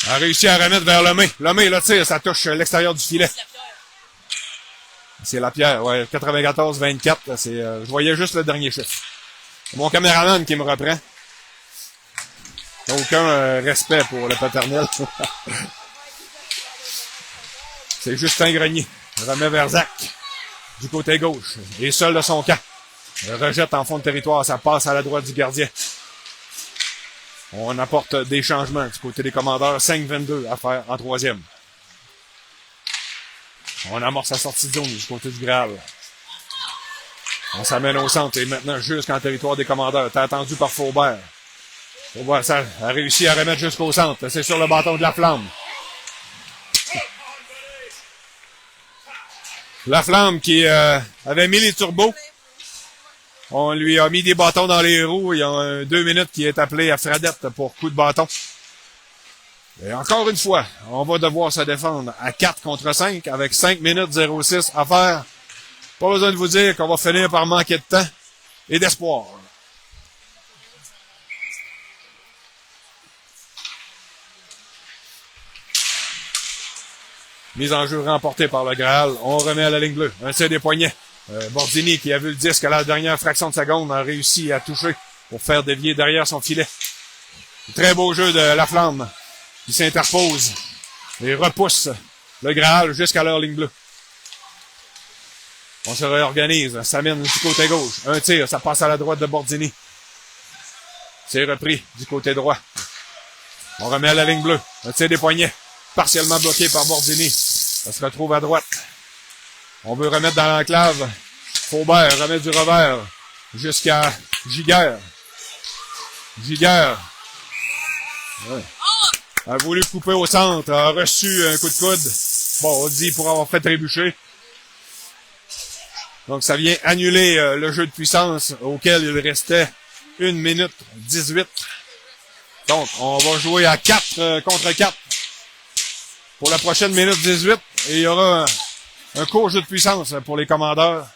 A réussi à remettre vers Lemay. Lemay, le tir, ça touche l'extérieur du filet. C'est Lapierre, ouais, 94-24. Je voyais juste le dernier chiffre. C'est mon caméraman qui me reprend. Aucun respect pour le paternel. C'est Justin Grenier. Remet vers Zach. Du côté gauche. Et seul de son camp. Il rejette en fond de territoire. Ça passe à la droite du gardien. On apporte des changements du côté des commandeurs. 5-22 à faire en troisième. On amorce la sortie de zone du côté du Graal. On s'amène au centre et maintenant jusqu'en territoire des commandeurs. T'es attendu par Faubert. Faubert ça a réussi à remettre jusqu'au centre. C'est sur le bâton de la flamme. La Flamme qui avait mis les turbos. On lui a mis des bâtons dans les roues. Il y a 2 minutes qui est appelé à Fradette pour coup de bâton. Et encore une fois, on va devoir se défendre à 4 contre 5 avec 5 minutes 06 à faire. Pas besoin de vous dire qu'on va finir par manquer de temps et d'espoir. Mise en jeu remportée par le Graal. On remet à la ligne bleue. Un tir des poignets. Bordini, qui a vu le disque à la dernière fraction de seconde, a réussi à toucher pour faire dévier derrière son filet. Très beau jeu de La Flamme qui s'interpose et repousse le Graal jusqu'à leur ligne bleue. On se réorganise. Ça mène du côté gauche. Un tir, ça passe à la droite de Bordini. C'est repris du côté droit. On remet à la ligne bleue. Un tir des poignets. Partiellement bloqué par Bordini. Ça se retrouve à droite. On veut remettre dans l'enclave. Faubert remet du revers jusqu'à Giguère. Giguère a voulu couper au centre, a reçu un coup de coude. Bon, on dit pour avoir fait trébucher. Donc ça vient annuler le jeu de puissance auquel il restait 1 minute 18. Donc on va jouer à 4 contre 4 pour la prochaine minute 18. Et il y aura un court jeu de puissance pour les commandeurs.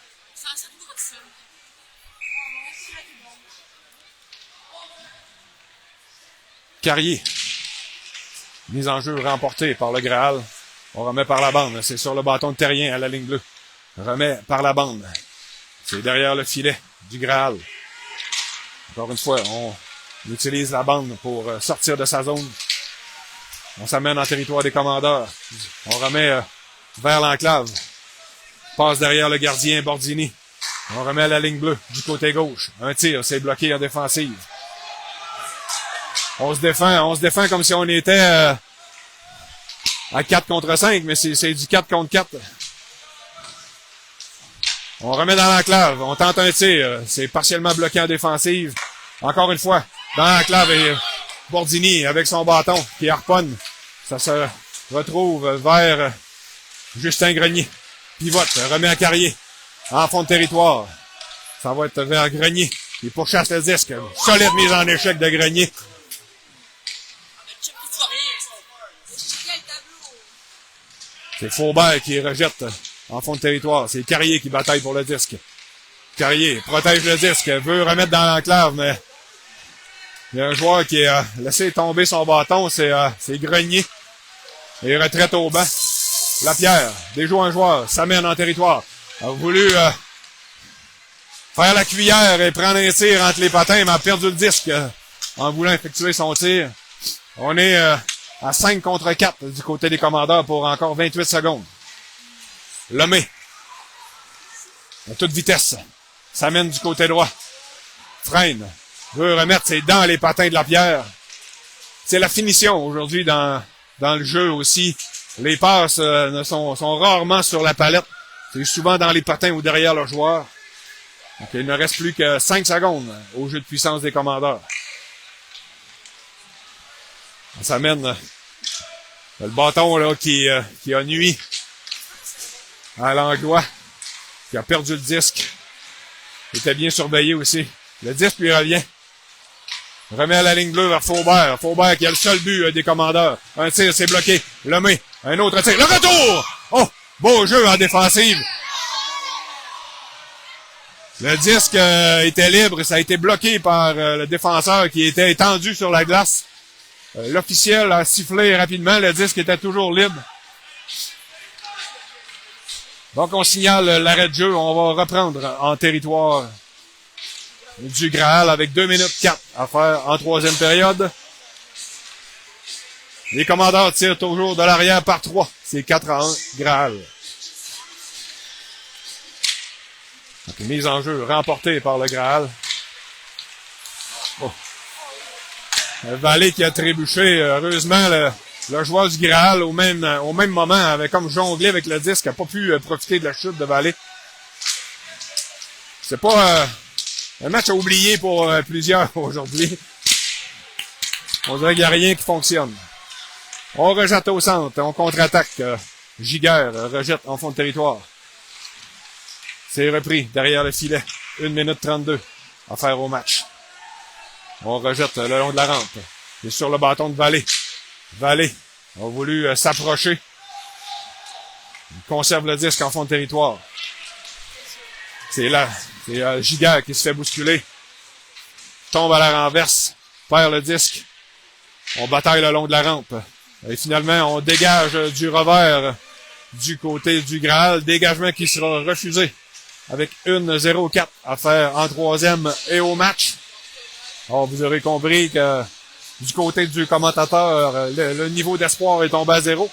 Carrier. Mise en jeu remportée par le Graal. On remet par la bande. C'est sur le bâton de Terrien à la ligne bleue. Remet par la bande. C'est derrière le filet du Graal. Encore une fois, on utilise la bande pour sortir de sa zone. On s'amène en territoire des commandeurs. On remet vers l'enclave. Passe derrière le gardien Bordini. On remet à la ligne bleue du côté gauche. Un tir, c'est bloqué en défensive. On se défend comme si on était à 4 contre 5, mais c'est du 4 contre 4. On remet dans l'enclave. On tente un tir. C'est partiellement bloqué en défensive. Encore une fois, dans l'enclave, et Bordini avec son bâton qui harponne. Ça se retrouve vers Justin Grenier. Pivote, remet à Carrier. En fond de territoire. Ça va être vers Grenier. Il pourchasse le disque. Solide mise en échec de Grenier. C'est Faubert qui rejette en fond de territoire. C'est Carrier qui bataille pour le disque. Carrier protège le disque, veut remettre dans l'enclave, mais il y a un joueur qui a laissé tomber son bâton, c'est Grenier. Et retraite au banc. Lapierre, déjoue un joueur, s'amène en territoire. A voulu faire la cuillère et prendre un tir entre les patins, mais a perdu le disque en voulant effectuer son tir. On est à 5 contre 4 du côté des commandeurs pour encore 28 secondes. Lemay, à toute vitesse, s'amène du côté droit. Freine, veut remettre ses dents les patins de Lapierre. C'est la finition aujourd'hui dans le jeu aussi. Les passes sont rarement sur la palette. C'est souvent dans les patins ou derrière le joueur. Donc il ne reste plus que 5 secondes au jeu de puissance des commandeurs. On s'amène le bâton là qui a nui à Langlois, qui a perdu le disque. Il était bien surveillé aussi. Le disque lui revient. Remet à la ligne bleue vers Faubert. Faubert qui a le seul but des commandeurs. Un tir, c'est bloqué. Lemay, un autre tir. Le retour! Oh! Beau jeu en défensive. Le disque était libre. Ça a été bloqué par le défenseur qui était étendu sur la glace. L'officiel a sifflé rapidement. Le disque était toujours libre. Donc, on signale l'arrêt de jeu. On va reprendre en territoire du Graal avec 2 minutes 4 à faire en troisième période. Les commandeurs tirent toujours de l'arrière par 3. C'est 4-1, Graal. Donc, une mise en jeu remportée par le Graal. Oh. Vallée qui a trébuché. Heureusement, le joueur du Graal, au même moment, avait comme jonglé avec le disque, n'a pas pu profiter de la chute de Vallée. C'est pas un match à oublier pour plusieurs aujourd'hui. On dirait qu'il n'y a rien qui fonctionne. On rejette au centre, on contre-attaque. Giguère rejette en fond de territoire. C'est repris derrière le filet. 1 minute 32 à faire au match. On rejette le long de la rampe. Et sur le bâton de Vallée. Vallée a voulu s'approcher. Il conserve le disque en fond de territoire. C'est là. C'est Giguère qui se fait bousculer. Tombe à la renverse. Perd le disque. On bataille le long de la rampe. Et finalement, on dégage du revers du côté du Graal. Dégagement qui sera refusé avec 1-0-4 à faire en troisième et au match. Alors, vous aurez compris que du côté du commentateur, le niveau d'espoir est tombé à 0.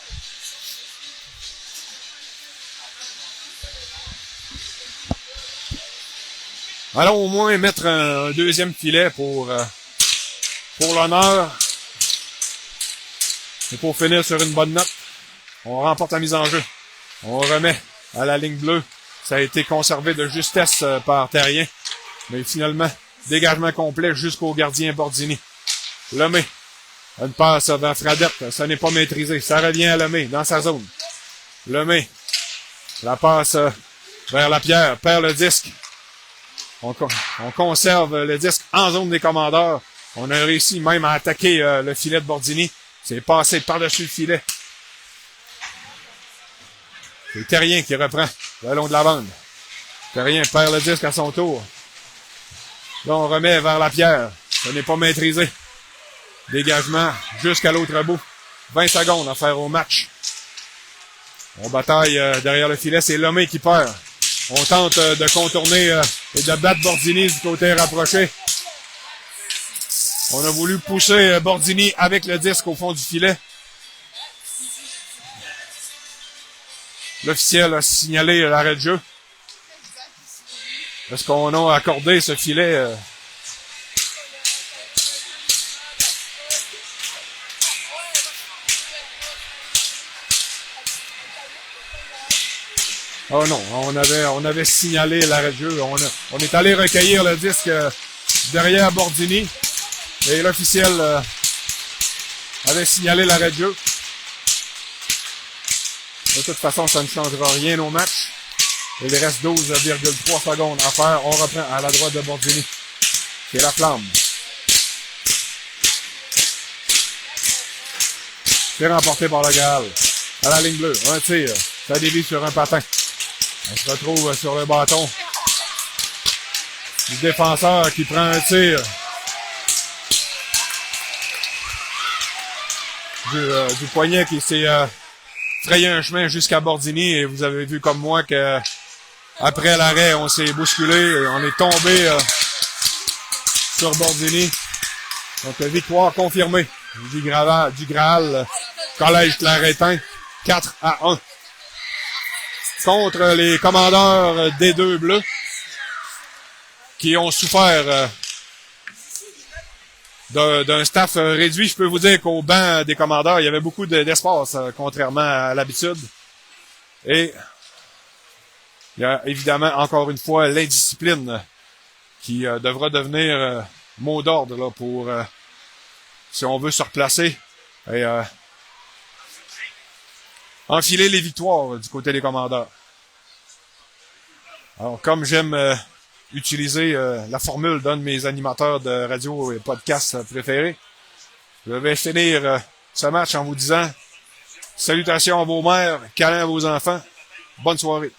Allons au moins mettre un deuxième filet pour l'honneur. Et pour finir sur une bonne note, on remporte la mise en jeu. On remet à la ligne bleue. Ça a été conservé de justesse par Terrien. Mais finalement, dégagement complet jusqu'au gardien Bordini. Lemay. Une passe vers Fradette. Ça n'est pas maîtrisé. Ça revient à Lemay dans sa zone. Lemay. La passe vers Lapierre. Perd le disque. On conserve le disque en zone des commandeurs. On a réussi même à attaquer le filet de Bordini. C'est passé par-dessus le filet. C'est Terrien qui reprend le long de la bande. Terrien perd le disque à son tour. Là, on remet vers Lapierre. Ça n'est pas maîtrisé. Dégagement jusqu'à l'autre bout. 20 secondes à faire au match. On bataille derrière le filet. C'est Lemay qui perd. On tente de contourner et de battre Bordini du côté rapproché. On a voulu pousser Bordini avec le disque au fond du filet. L'officiel a signalé l'arrêt de jeu. Est-ce qu'on a accordé ce filet? Oh non, on avait signalé l'arrêt de jeu. On est allé recueillir le disque derrière Bordini. Et l'officiel avait signalé l'arrêt de jeu. De toute façon, ça ne changera rien au match. Il reste 12,3 secondes à faire. On reprend à la droite de Bordini. C'est la flamme. C'est remporté par le Graal. À la ligne bleue. Un tir. Ça dévie sur un patin. On se retrouve sur le bâton du défenseur qui prend un tir du poignet qui s'est frayé un chemin jusqu'à Bordini. Et vous avez vu comme moi que après l'arrêt, on s'est bousculé et on est tombé sur Bordini. Donc victoire confirmée du Graal Collège Claretin 4-1 contre les commandeurs des deux bleus qui ont souffert d'un staff réduit. Je peux vous dire qu'au banc des commandeurs, il y avait beaucoup d'espace, contrairement à l'habitude. Et il y a évidemment, encore une fois, l'indiscipline qui devra devenir mot d'ordre là, pour, si on veut se replacer et enfiler les victoires du côté des commandeurs. Alors, comme j'aime utiliser la formule d'un de mes animateurs de radio et podcast préférés, je vais finir ce match en vous disant salutations à vos mères, câlins à vos enfants, bonne soirée.